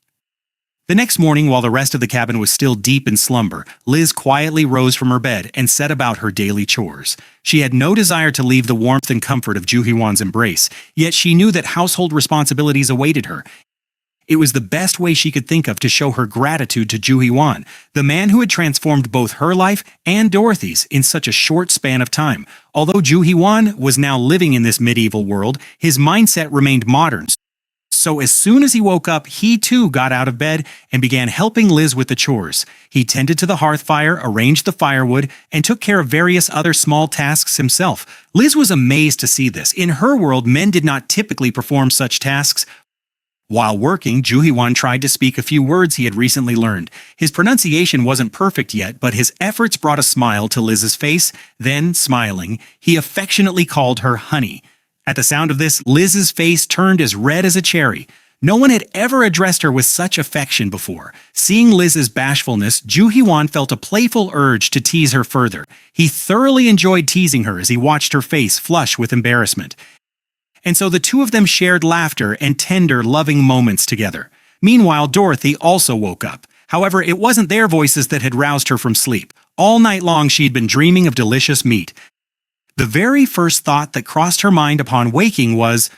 The next morning, while the rest of the cabin was still deep in slumber, Liz quietly rose from her bed and set about her daily chores. She had no desire to leave the warmth and comfort of Juhiwan's embrace, yet she knew that household responsibilities awaited her. It was the best way she could think of to show her gratitude to Juhiwan, the man who had transformed both her life and Dorothy's in such a short span of time. Although Juhiwan was now living in this medieval world, his mindset remained modern. So as soon as he woke up, he too got out of bed and began helping Liz with the chores. He tended to the hearth fire, arranged the firewood, and took care of various other small tasks himself. Liz was amazed to see this. In her world, men did not typically perform such tasks. While working, Juhiwan tried to speak a few words he had recently learned. His pronunciation wasn't perfect yet, but his efforts brought a smile to Liz's face. Then, smiling, he affectionately called her honey. At the sound of this, Liz's face turned as red as a cherry. No one had ever addressed her with such affection before. Seeing Liz's bashfulness, Juhiwan felt a playful urge to tease her further. He thoroughly enjoyed teasing her as he watched her face flush with embarrassment. And so the two of them shared laughter and tender, loving moments together. Meanwhile, Dorothy also woke up. However, it wasn't their voices that had roused her from sleep. All night long she'd been dreaming of delicious meat. The very first thought that crossed her mind upon waking was,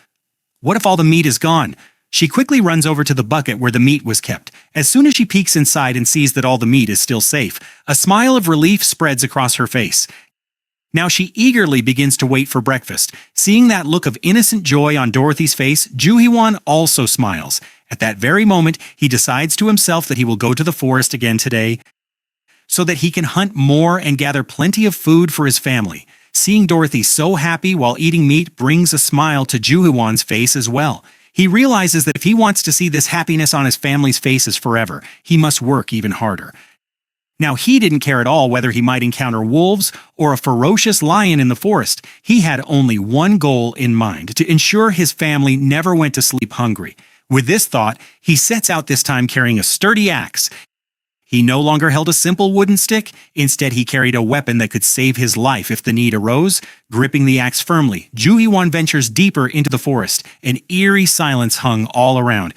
what if all the meat is gone? She quickly runs over to the bucket where the meat was kept. As soon as she peeks inside and sees that all the meat is still safe, a smile of relief spreads across her face. Now she eagerly begins to wait for breakfast. Seeing that look of innocent joy on Dorothy's face, Juhiwan also smiles. At that very moment, he decides to himself that he will go to the forest again today so that he can hunt more and gather plenty of food for his family. Seeing Dorothy so happy while eating meat brings a smile to Juhiwan's face as well. He realizes that if he wants to see this happiness on his family's faces forever, he must work even harder. Now he didn't care at all whether he might encounter wolves or a ferocious lion in the forest. He had only one goal in mind: to ensure his family never went to sleep hungry. With this thought, he sets out this time carrying a sturdy axe. He no longer held a simple wooden stick. Instead, he carried a weapon that could save his life if the need arose. Gripping the axe firmly, Juhiwan ventures deeper into the forest. An eerie silence hung all around.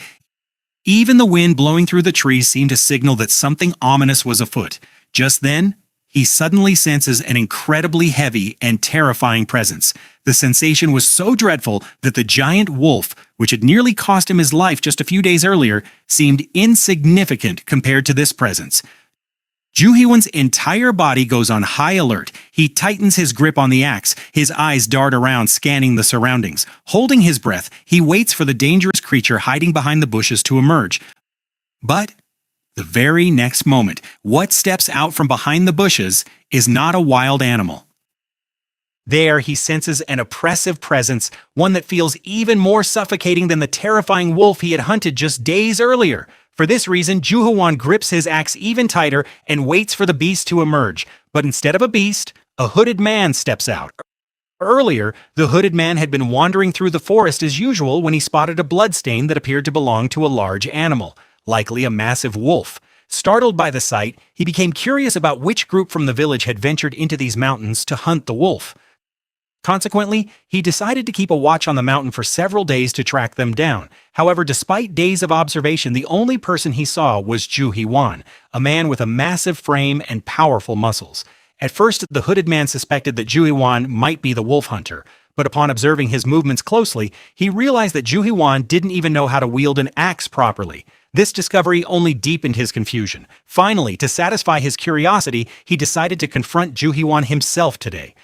Even the wind blowing through the trees seemed to signal that something ominous was afoot. Just then, he suddenly senses an incredibly heavy and terrifying presence. The sensation was so dreadful that the giant wolf, which had nearly cost him his life just a few days earlier, seemed insignificant compared to this presence. Juhiwan's entire body goes on high alert. He tightens his grip on the axe. His eyes dart around, scanning the surroundings. Holding his breath, he waits for the dangerous creature hiding behind the bushes to emerge. But the very next moment, what steps out from behind the bushes is not a wild animal. There he senses an oppressive presence, one that feels even more suffocating than the terrifying wolf he had hunted just days earlier. For this reason, Juhiwan grips his axe even tighter and waits for the beast to emerge. But instead of a beast, a hooded man steps out. Earlier, the hooded man had been wandering through the forest as usual when he spotted a bloodstain that appeared to belong to a large animal, likely a massive wolf. Startled by the sight, he became curious about which group from the village had ventured into these mountains to hunt the wolf. Consequently, he decided to keep a watch on the mountain for several days to track them down. However, despite days of observation, the only person he saw was Juhiwan, a man with a massive frame and powerful muscles. At first, the hooded man suspected that Juhiwan might be the wolf hunter, but upon observing his movements closely, he realized that Juhiwan didn't even know how to wield an axe properly. This discovery only deepened his confusion. Finally, to satisfy his curiosity, he decided to confront Juhiwan himself today.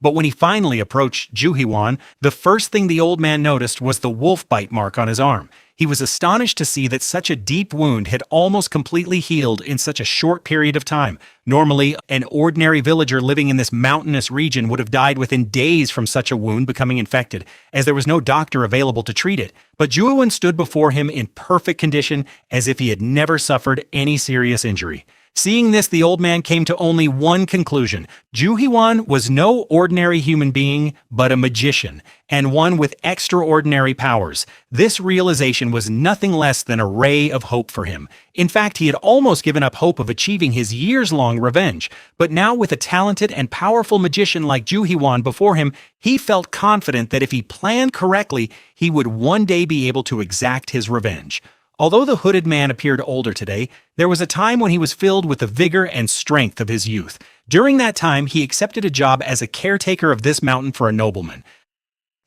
But when he finally approached Juhiwan, the first thing the old man noticed was the wolf bite mark on his arm. He was astonished to see that such a deep wound had almost completely healed in such a short period of time. Normally, an ordinary villager living in this mountainous region would have died within days from such a wound becoming infected, as there was no doctor available to treat it. But Juhiwan stood before him in perfect condition, as if he had never suffered any serious injury. Seeing this, the old man came to only one conclusion. Juhiwan was no ordinary human being, but a magician, and one with extraordinary powers. This realization was nothing less than a ray of hope for him. In fact, he had almost given up hope of achieving his years-long revenge. But now, with a talented and powerful magician like Juhiwan before him, he felt confident that if he planned correctly, he would one day be able to exact his revenge. Although the hooded man appeared older today, there was a time when he was filled with the vigor and strength of his youth. During that time, he accepted a job as a caretaker of this mountain for a nobleman.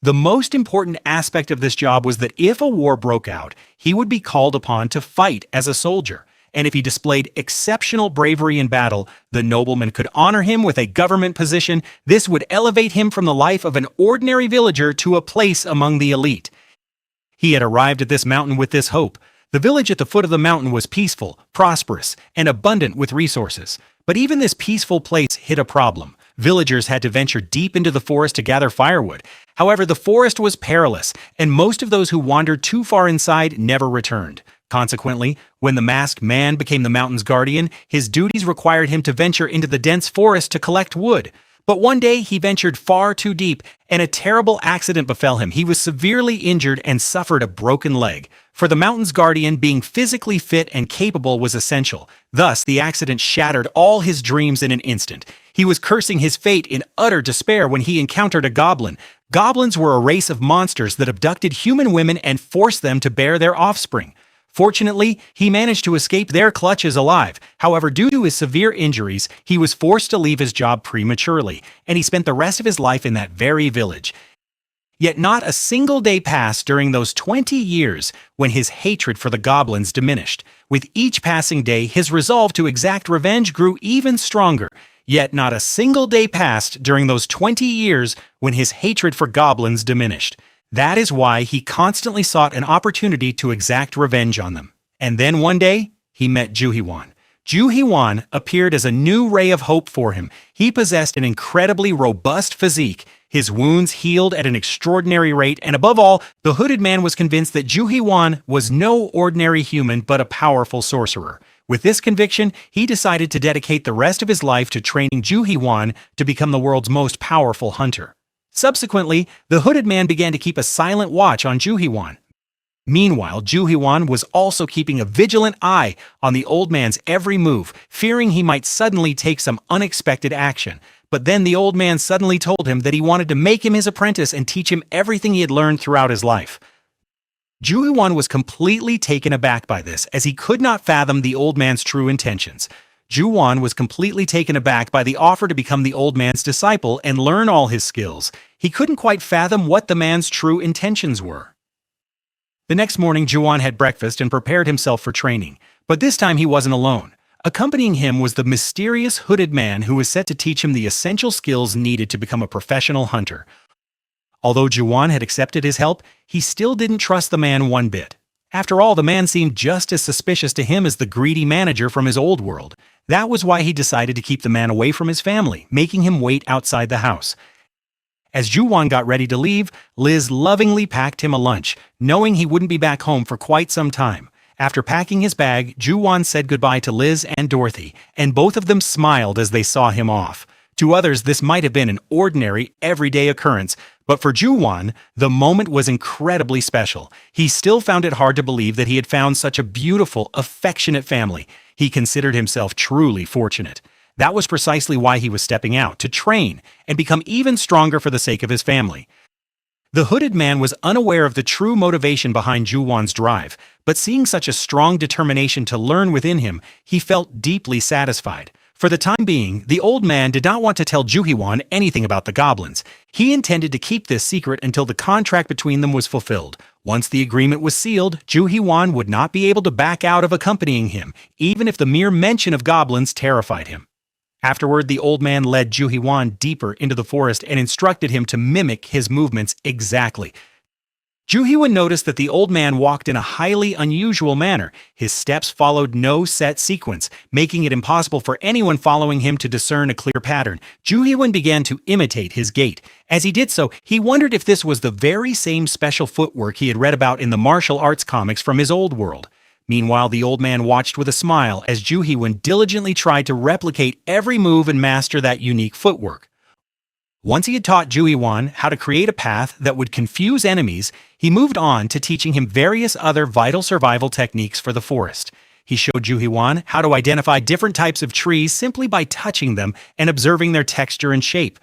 The most important aspect of this job was that if a war broke out, he would be called upon to fight as a soldier. And if he displayed exceptional bravery in battle, the nobleman could honor him with a government position. This would elevate him from the life of an ordinary villager to a place among the elite. He had arrived at this mountain with this hope. The village at the foot of the mountain was peaceful, prosperous, and abundant with resources. But even this peaceful place hid a problem. Villagers had to venture deep into the forest to gather firewood. However, the forest was perilous, and most of those who wandered too far inside never returned. Consequently, when the masked man became the mountain's guardian, his duties required him to venture into the dense forest to collect wood. But one day he ventured far too deep, and a terrible accident befell him. He was severely injured and suffered a broken leg. For the mountain's guardian, being physically fit and capable was essential. Thus, the accident shattered all his dreams in an instant. He was cursing his fate in utter despair when he encountered a goblin. Goblins were a race of monsters that abducted human women and forced them to bear their offspring. Fortunately, he managed to escape their clutches alive. However, due to his severe injuries, he was forced to leave his job prematurely, and he spent the rest of his life in that very village. Yet not a single day passed during those 20 years when his hatred for the goblins diminished. With each passing day, his resolve to exact revenge grew even stronger. Yet not a single day passed during those 20 years when his hatred for goblins diminished. That is why he constantly sought an opportunity to exact revenge on them. And then one day, he met Juhiwan. Juhiwan appeared as a new ray of hope for him. He possessed an incredibly robust physique, his wounds healed at an extraordinary rate, and above all, the hooded man was convinced that Juhiwan was no ordinary human but a powerful sorcerer. With this conviction, he decided to dedicate the rest of his life to training Juhiwan to become the world's most powerful hunter. Subsequently, the hooded man began to keep a silent watch on Juhiwan. Meanwhile, Juhiwan was also keeping a vigilant eye on the old man's every move, fearing he might suddenly take some unexpected action. But then the old man suddenly told him that he wanted to make him his apprentice and teach him everything he had learned throughout his life. Juhiwan was completely taken aback by this, as he could not fathom the old man's true intentions. Juhiwan was completely taken aback by the offer to become the old man's disciple and learn all his skills. He couldn't quite fathom what the man's true intentions were. The next morning, Juhiwan had breakfast and prepared himself for training. But this time he wasn't alone. Accompanying him was the mysterious hooded man who was set to teach him the essential skills needed to become a professional hunter. Although Juhiwan had accepted his help, he still didn't trust the man one bit. After all, the man seemed just as suspicious to him as the greedy manager from his old world. That was why he decided to keep the man away from his family, making him wait outside the house. As Juhiwan got ready to leave, Liz lovingly packed him a lunch, knowing he wouldn't be back home for quite some time. After packing his bag, Juhiwan said goodbye to Liz and Dorothy, and both of them smiled as they saw him off. To others, this might have been an ordinary, everyday occurrence, but for Juhiwan, the moment was incredibly special. He still found it hard to believe that he had found such a beautiful, affectionate family. He considered himself truly fortunate. That was precisely why he was stepping out, to train and become even stronger for the sake of his family. The hooded man was unaware of the true motivation behind Juhiwan's drive, but seeing such a strong determination to learn within him, he felt deeply satisfied. For the time being, the old man did not want to tell Juhiwan anything about the goblins. He intended to keep this secret until the contract between them was fulfilled. Once the agreement was sealed, Juhiwan would not be able to back out of accompanying him, even if the mere mention of goblins terrified him. Afterward, the old man led Juhiwan deeper into the forest and instructed him to mimic his movements exactly. Juhiwan noticed that the old man walked in a highly unusual manner. His steps followed no set sequence, making it impossible for anyone following him to discern a clear pattern. Juhiwan began to imitate his gait. As he did so, he wondered if this was the very same special footwork he had read about in the martial arts comics from his old world. Meanwhile, the old man watched with a smile as Juhiwan diligently tried to replicate every move and master that unique footwork. Once he had taught Juhiwan how to create a path that would confuse enemies, he moved on to teaching him various other vital survival techniques for the forest. He showed Juhiwan how to identify different types of trees simply by touching them and observing their texture and shape.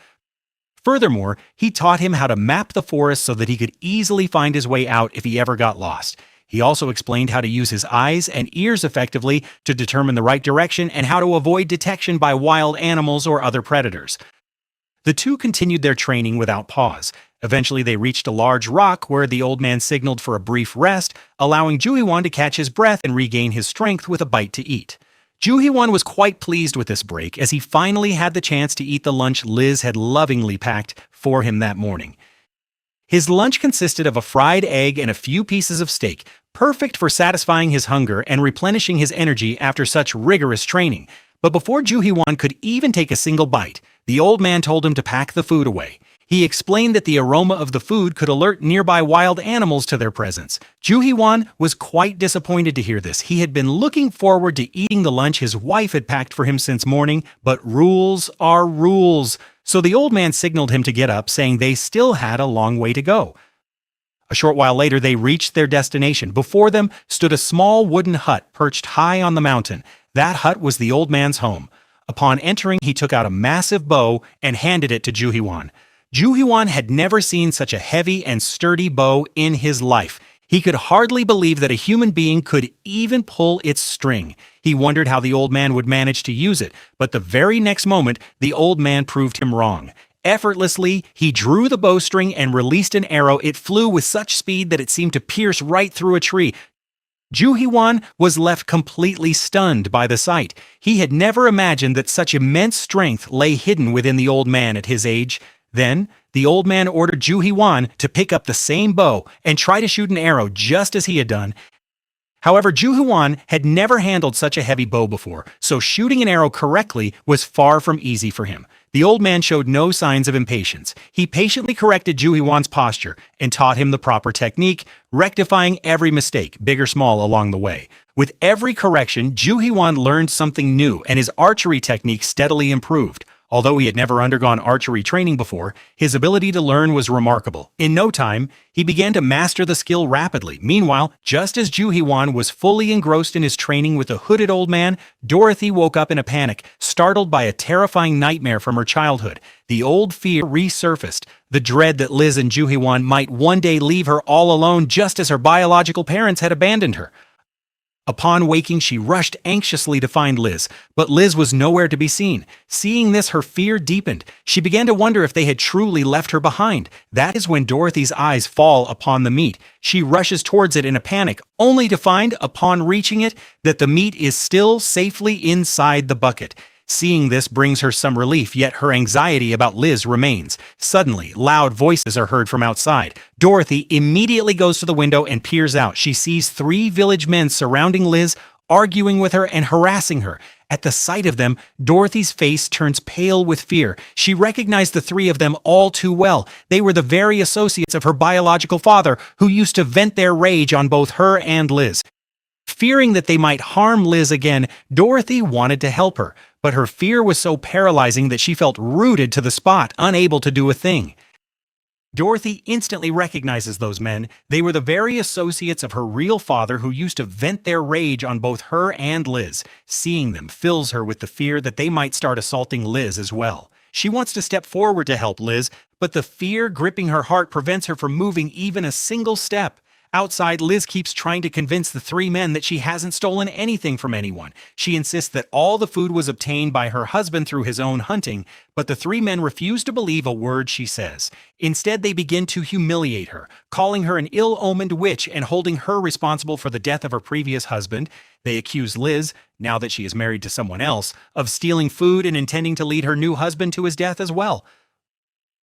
Furthermore, he taught him how to map the forest so that he could easily find his way out if he ever got lost. He also explained how to use his eyes and ears effectively to determine the right direction and how to avoid detection by wild animals or other predators. The two continued their training without pause. Eventually, they reached a large rock where the old man signaled for a brief rest, allowing Juhiwan to catch his breath and regain his strength with a bite to eat. Juhiwan was quite pleased with this break as he finally had the chance to eat the lunch Liz had lovingly packed for him that morning. His lunch consisted of a fried egg and a few pieces of steak, perfect for satisfying his hunger and replenishing his energy after such rigorous training. But before Juhiwan could even take a single bite, the old man told him to pack the food away. He explained that the aroma of the food could alert nearby wild animals to their presence. Juhiwan was quite disappointed to hear this. He had been looking forward to eating the lunch his wife had packed for him since morning, but rules are rules. So the old man signaled him to get up, saying they still had a long way to go. A short while later, they reached their destination. Before them stood a small wooden hut perched high on the mountain. That hut was the old man's home. Upon entering, he took out a massive bow and handed it to Juhiwan. Juhiwan had never seen such a heavy and sturdy bow in his life. He could hardly believe that a human being could even pull its string. He wondered how the old man would manage to use it, but the very next moment, the old man proved him wrong. Effortlessly, he drew the bowstring and released an arrow. It flew with such speed that it seemed to pierce right through a tree. Juhiwan was left completely stunned by the sight. He had never imagined that such immense strength lay hidden within the old man at his age. Then, the old man ordered Juhiwan to pick up the same bow and try to shoot an arrow just as he had done. However, Juhiwan had never handled such a heavy bow before, so shooting an arrow correctly was far from easy for him. The old man showed no signs of impatience. He patiently corrected Juhiwan's posture and taught him the proper technique, rectifying every mistake, big or small, along the way. With every correction, Juhiwan learned something new and his archery technique steadily improved. Although he had never undergone archery training before, his ability to learn was remarkable. In no time, he began to master the skill rapidly. Meanwhile, just as Juhiwan was fully engrossed in his training with the hooded old man, Dorothy woke up in a panic, startled by a terrifying nightmare from her childhood. The old fear resurfaced, the dread that Liz and Juhiwan might one day leave her all alone just as her biological parents had abandoned her. Upon waking, she rushed anxiously to find Liz, but Liz was nowhere to be seen. Seeing this, her fear deepened. She began to wonder if they had truly left her behind. That is when Dorothy's eyes fall upon the meat. She rushes towards it in a panic, only to find, upon reaching it, that the meat is still safely inside the bucket. Seeing this brings her some relief, yet her anxiety about Liz remains. Suddenly, loud voices are heard from outside. Dorothy immediately goes to the window and peers out. She sees 3 village men surrounding Liz, arguing with her and harassing her. At the sight of them, Dorothy's face turns pale with fear. She recognized the 3 of them all too well. They were the very associates of her biological father, who used to vent their rage on both her and Liz. Fearing that they might harm Liz again, Dorothy wanted to help her, but her fear was so paralyzing that she felt rooted to the spot, unable to do a thing. Dorothy instantly recognizes those men. They were the very associates of her real father who used to vent their rage on both her and Liz. Seeing them fills her with the fear that they might start assaulting Liz as well. She wants to step forward to help Liz, but the fear gripping her heart prevents her from moving even a single step. Outside, Liz keeps trying to convince the 3 men that she hasn't stolen anything from anyone. She insists that all the food was obtained by her husband through his own hunting, but the 3 men refuse to believe a word she says. Instead, they begin to humiliate her, calling her an ill-omened witch and holding her responsible for the death of her previous husband. They accuse Liz, now that she is married to someone else, of stealing food and intending to lead her new husband to his death as well.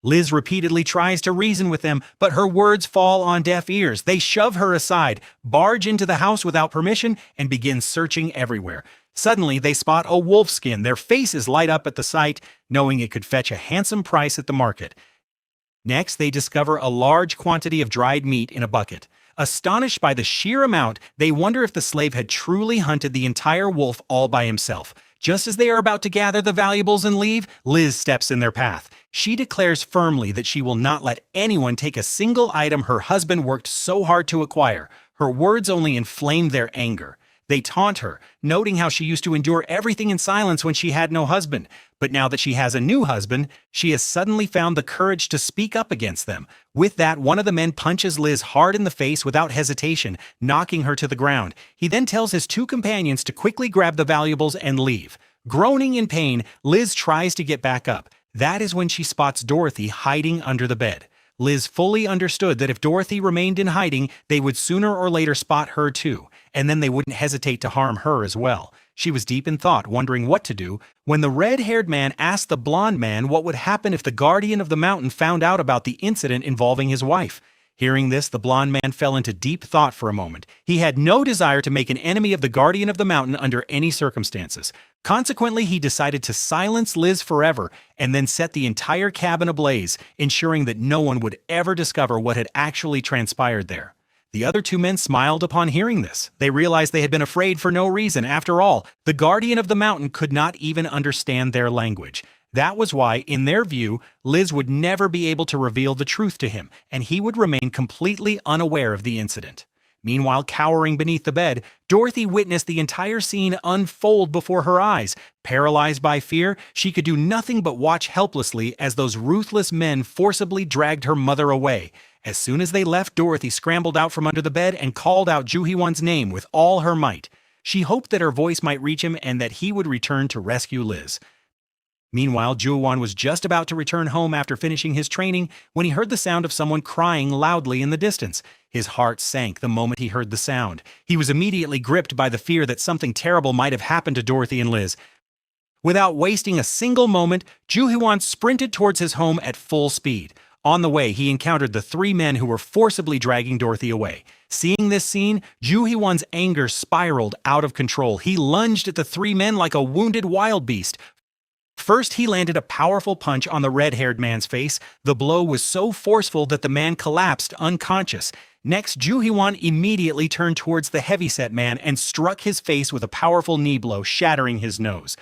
Liz repeatedly tries to reason with them, but her words fall on deaf ears. They shove her aside, barge into the house without permission, and begin searching everywhere. Suddenly, they spot a wolf skin. Their faces light up at the sight, knowing it could fetch a handsome price at the market. Next, they discover a large quantity of dried meat in a bucket. Astonished by the sheer amount, they wonder if the slave had truly hunted the entire wolf all by himself. Just as they are about to gather the valuables and leave, Liz steps in their path. She declares firmly that she will not let anyone take a single item her husband worked so hard to acquire. Her words only inflame their anger. They taunt her, noting how she used to endure everything in silence when she had no husband. But now that she has a new husband, she has suddenly found the courage to speak up against them. With that, one of the men punches Liz hard in the face without hesitation, knocking her to the ground. He then tells his 2 companions to quickly grab the valuables and leave. Groaning in pain, Liz tries to get back up. That is when she spots Dorothy hiding under the bed. Liz fully understood that if Dorothy remained in hiding, they would sooner or later spot her too, and then they wouldn't hesitate to harm her as well. She was deep in thought, wondering what to do, when the red-haired man asked the blonde man what would happen if the guardian of the mountain found out about the incident involving his wife. Hearing this, the blonde man fell into deep thought for a moment. He had no desire to make an enemy of the guardian of the mountain under any circumstances. Consequently, he decided to silence Liz forever and then set the entire cabin ablaze, ensuring that no one would ever discover what had actually transpired there. The other 2 men smiled upon hearing this. They realized they had been afraid for no reason. After all, the guardian of the mountain could not even understand their language. That was why, in their view, Liz would never be able to reveal the truth to him, and he would remain completely unaware of the incident. Meanwhile, cowering beneath the bed, Dorothy witnessed the entire scene unfold before her eyes. Paralyzed by fear, she could do nothing but watch helplessly as those ruthless men forcibly dragged her mother away. As soon as they left, Dorothy scrambled out from under the bed and called out Juhiwan's name with all her might. She hoped that her voice might reach him and that he would return to rescue Liz. Meanwhile, Juhiwan was just about to return home after finishing his training when he heard the sound of someone crying loudly in the distance. His heart sank the moment he heard the sound. He was immediately gripped by the fear that something terrible might have happened to Dorothy and Liz. Without wasting a single moment, Juhiwan sprinted towards his home at full speed. On the way, he encountered the three men who were forcibly dragging Dorothy away. Seeing this scene, Juhiwan's anger spiraled out of control. He lunged at the three men like a wounded wild beast. First, he landed a powerful punch on the red-haired man's face. The blow was so forceful that the man collapsed unconscious. Next, Juhiwan immediately turned towards the heavyset man and struck his face with a powerful knee blow, shattering his nose.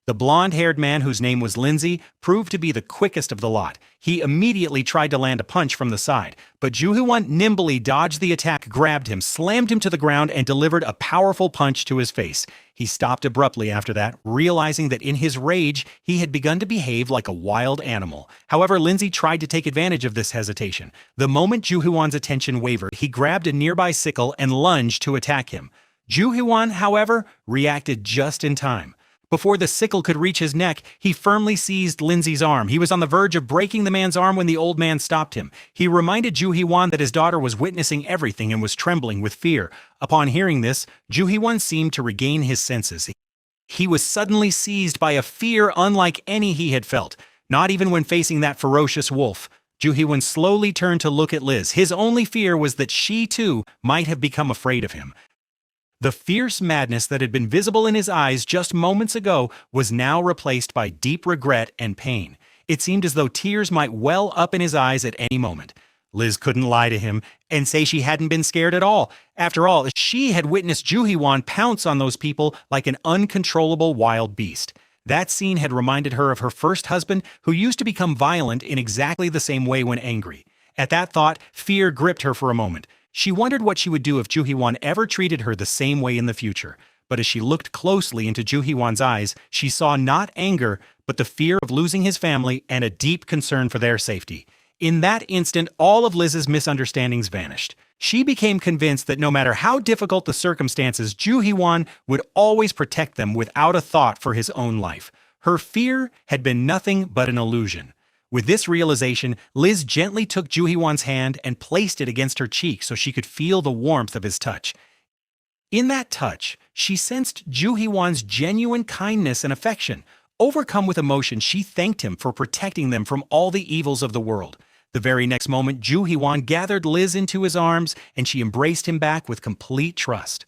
The blonde-haired man, whose name was Lindsay, proved to be the quickest of the lot. He immediately tried to land a punch from the side, but Juhiwan nimbly dodged the attack, grabbed him, slammed him to the ground, and delivered a powerful punch to his face. He stopped abruptly after that, realizing that in his rage, he had begun to behave like a wild animal. However, Lindsay tried to take advantage of this hesitation. The moment Juhiwan's attention wavered, he grabbed a nearby sickle and lunged to attack him. Juhiwan, however, reacted just in time. Before the sickle could reach his neck, he firmly seized Lindsay's arm. He was on the verge of breaking the man's arm when the old man stopped him. He reminded Juhiwan that his daughter was witnessing everything and was trembling with fear. Upon hearing this, Juhiwan seemed to regain his senses. He was suddenly seized by a fear unlike any he had felt, not even when facing that ferocious wolf. Juhiwan slowly turned to look at Liz. His only fear was that she, too, might have become afraid of him. The fierce madness that had been visible in his eyes just moments ago was now replaced by deep regret and pain. It seemed as though tears might well up in his eyes at any moment. Liz couldn't lie to him and say she hadn't been scared at all. After all, she had witnessed Juhiwan pounce on those people like an uncontrollable wild beast. That scene had reminded her of her first husband, who used to become violent in exactly the same way when angry. At that thought, fear gripped her for a moment. She wondered what she would do if Juhiwan ever treated her the same way in the future. But as she looked closely into Juhiwan's eyes, she saw not anger, but the fear of losing his family and a deep concern for their safety. In that instant, all of Liz's misunderstandings vanished. She became convinced that no matter how difficult the circumstances, Juhiwan would always protect them without a thought for his own life. Her fear had been nothing but an illusion. With this realization, Liz gently took Juhiwan's hand and placed it against her cheek so she could feel the warmth of his touch. In that touch, she sensed Juhiwan's genuine kindness and affection. Overcome with emotion, she thanked him for protecting them from all the evils of the world. The very next moment, Juhiwan gathered Liz into his arms and she embraced him back with complete trust.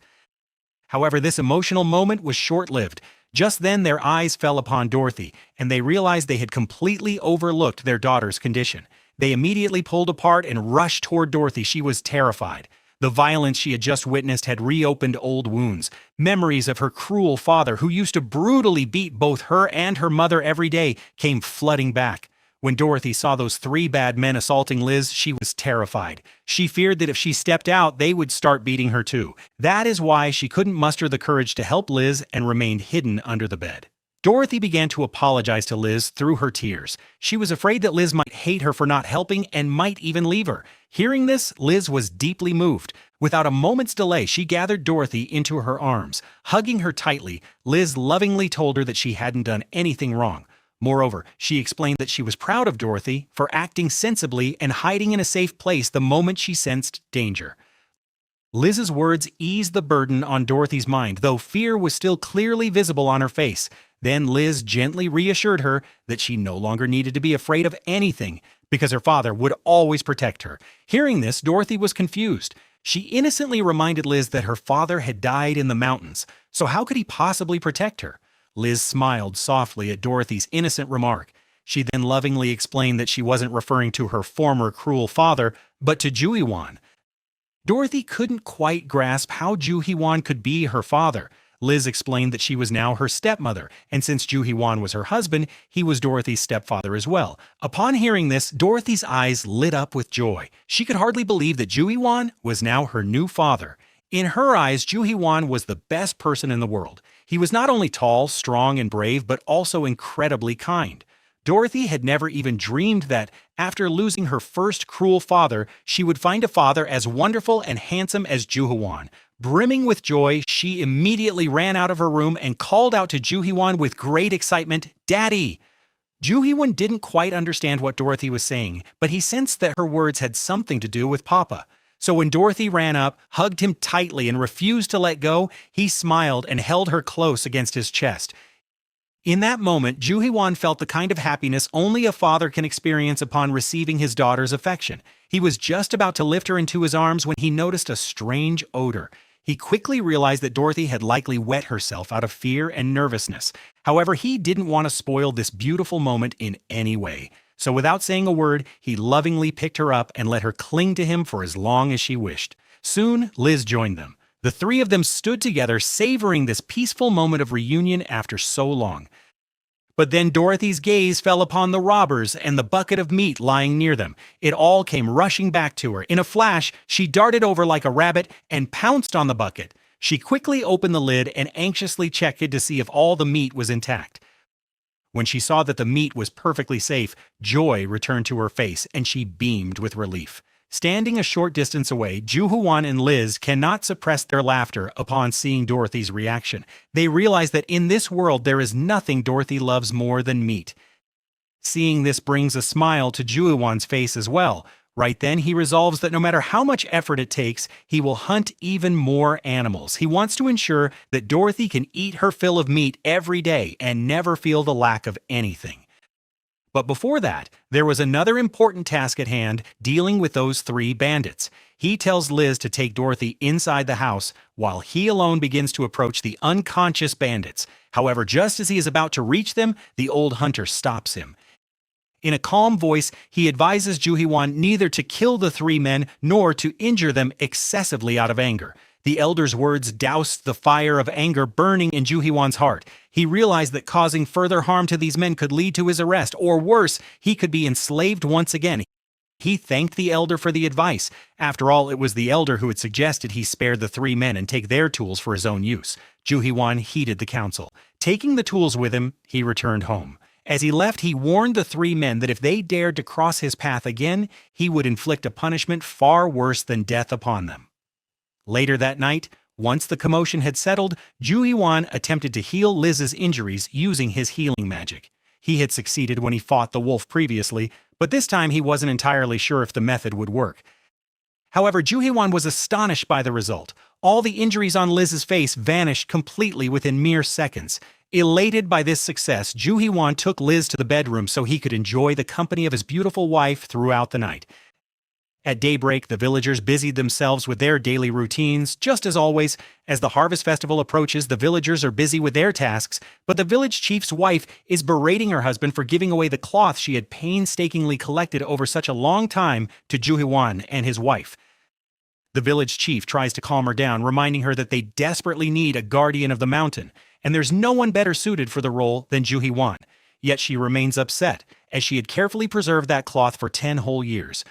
However, this emotional moment was short-lived. Just then, their eyes fell upon Dorothy, and they realized they had completely overlooked their daughter's condition. They immediately pulled apart and rushed toward Dorothy. She was terrified. The violence she had just witnessed had reopened old wounds. Memories of her cruel father, who used to brutally beat both her and her mother every day, came flooding back. When Dorothy saw those three bad men assaulting Liz, she was terrified. She feared that if she stepped out, they would start beating her too. That is why she couldn't muster the courage to help Liz and remained hidden under the bed. Dorothy began to apologize to Liz through her tears. She was afraid that Liz might hate her for not helping and might even leave her. Hearing this, Liz was deeply moved. Without a moment's delay, she gathered Dorothy into her arms. Hugging her tightly, Liz lovingly told her that she hadn't done anything wrong. Moreover, she explained that she was proud of Dorothy for acting sensibly and hiding in a safe place the moment she sensed danger. Liz's words eased the burden on Dorothy's mind, though fear was still clearly visible on her face. Then Liz gently reassured her that she no longer needed to be afraid of anything because her father would always protect her. Hearing this, Dorothy was confused. She innocently reminded Liz that her father had died in the mountains, so how could he possibly protect her? Liz smiled softly at Dorothy's innocent remark. She then lovingly explained that she wasn't referring to her former cruel father, but to Juhiwan. Dorothy couldn't quite grasp how Juhiwan could be her father. Liz explained that she was now her stepmother, and since Juhiwan was her husband, he was Dorothy's stepfather as well. Upon hearing this, Dorothy's eyes lit up with joy. She could hardly believe that Juhiwan was now her new father. In her eyes, Juhiwan was the best person in the world. He was not only tall, strong, and brave, but also incredibly kind. Dorothy had never even dreamed that, after losing her first cruel father, she would find a father as wonderful and handsome as Juhiwan. Brimming with joy, she immediately ran out of her room and called out to Juhiwan with great excitement, "Daddy!" Juhiwan didn't quite understand what Dorothy was saying, but he sensed that her words had something to do with Papa. So when Dorothy ran up, hugged him tightly, and refused to let go, he smiled and held her close against his chest. In that moment, Juhiwan felt the kind of happiness only a father can experience upon receiving his daughter's affection. He was just about to lift her into his arms when he noticed a strange odor. He quickly realized that Dorothy had likely wet herself out of fear and nervousness. However, he didn't want to spoil this beautiful moment in any way. So without saying a word, he lovingly picked her up and let her cling to him for as long as she wished. Soon, Liz joined them. The three of them stood together, savoring this peaceful moment of reunion after so long. But then Dorothy's gaze fell upon the robbers and the bucket of meat lying near them. It all came rushing back to her. In a flash, she darted over like a rabbit and pounced on the bucket. She quickly opened the lid and anxiously checked it to see if all the meat was intact. When she saw that the meat was perfectly safe, joy returned to her face and she beamed with relief. Standing a short distance away, Juhiwan and Liz cannot suppress their laughter upon seeing Dorothy's reaction. They realize that in this world there is nothing Dorothy loves more than meat. Seeing this brings a smile to Juhiwan's face as well. Right then, he resolves that no matter how much effort it takes, he will hunt even more animals. He wants to ensure that Dorothy can eat her fill of meat every day and never feel the lack of anything. But before that, there was another important task at hand, dealing with those three bandits. He tells Liz to take Dorothy inside the house, while he alone begins to approach the unconscious bandits. However, just as he is about to reach them, the old hunter stops him. In a calm voice, he advises Juhiwan neither to kill the three men nor to injure them excessively out of anger. The elder's words doused the fire of anger burning in Juhiwan's heart. He realized that causing further harm to these men could lead to his arrest, or worse, he could be enslaved once again. He thanked the elder for the advice. After all, it was the elder who had suggested he spare the three men and take their tools for his own use. Juhiwan heeded the counsel. Taking the tools with him, he returned home. As he left, he warned the three men that if they dared to cross his path again, he would inflict a punishment far worse than death upon them. Later that night, once the commotion had settled, Juhiwan attempted to heal Liz's injuries using his healing magic. He had succeeded when he fought the wolf previously, but this time he wasn't entirely sure if the method would work. However, Juhiwan was astonished by the result. All the injuries on Liz's face vanished completely within mere seconds. Elated by this success, Juhiwan took Liz to the bedroom so he could enjoy the company of his beautiful wife throughout the night. At daybreak, the villagers busied themselves with their daily routines. Just as always, as the harvest festival approaches, the villagers are busy with their tasks, but the village chief's wife is berating her husband for giving away the cloth she had painstakingly collected over such a long time to Juhiwan and his wife. The village chief tries to calm her down, reminding her that they desperately need a guardian of the mountain, and there's no one better suited for the role than Juhiwan. Yet she remains upset, as she had carefully preserved that cloth for 10 whole years.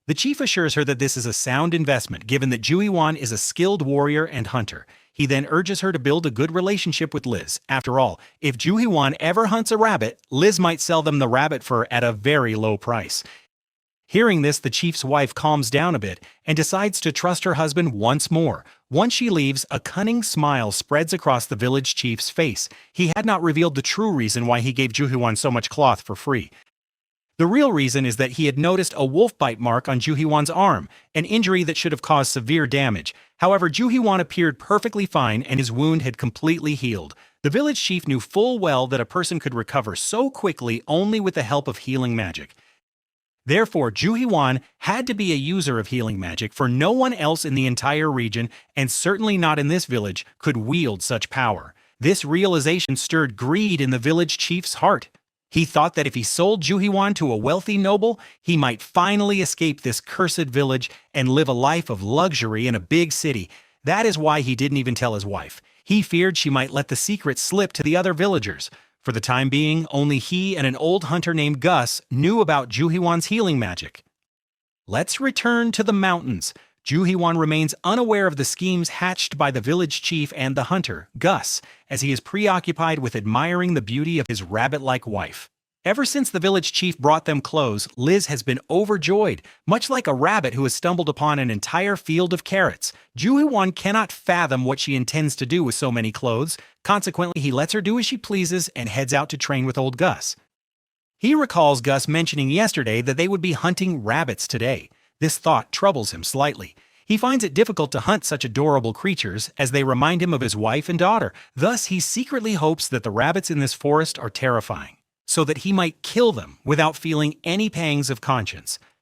The chief assures her that this is a sound investment, given that Juhiwan is a skilled warrior and hunter. He then urges her to build a good relationship with Liz. After all, if Juhiwan ever hunts a rabbit, Liz might sell them the rabbit fur at a very low price. Hearing this, the chief's wife calms down a bit and decides to trust her husband once more. Once she leaves, a cunning smile spreads across the village chief's face. He had not revealed the true reason why he gave Juhiwan so much cloth for free. The real reason is that he had noticed a wolf bite mark on Juhiwan's arm, an injury that should have caused severe damage. However, Juhiwan appeared perfectly fine and his wound had completely healed. The village chief knew full well that a person could recover so quickly only with the help of healing magic. Therefore, Juhiwan had to be a user of healing magic, for no one else in the entire region, and certainly not in this village, could wield such power. This realization stirred greed in the village chief's heart. He thought that if he sold Juhiwan to a wealthy noble, he might finally escape this cursed village and live a life of luxury in a big city. That is why he didn't even tell his wife. He feared she might let the secret slip to the other villagers. For the time being, only he and an old hunter named Gus knew about Juhiwan's healing magic. Let's return to the mountains. Juhiwan remains unaware of the schemes hatched by the village chief and the hunter, Gus, as he is preoccupied with admiring the beauty of his rabbit-like wife. Ever since the village chief brought them clothes, Liz has been overjoyed, much like a rabbit who has stumbled upon an entire field of carrots. Juhiwan cannot fathom what she intends to do with so many clothes. Consequently, he lets her do as she pleases and heads out to train with old Gus. He recalls Gus mentioning yesterday that they would be hunting rabbits today. This thought troubles him slightly. He finds it difficult to hunt such adorable creatures as they remind him of his wife and daughter. Thus, he secretly hopes that the rabbits in this forest are terrifying, so that he might kill them without feeling any pangs of conscience.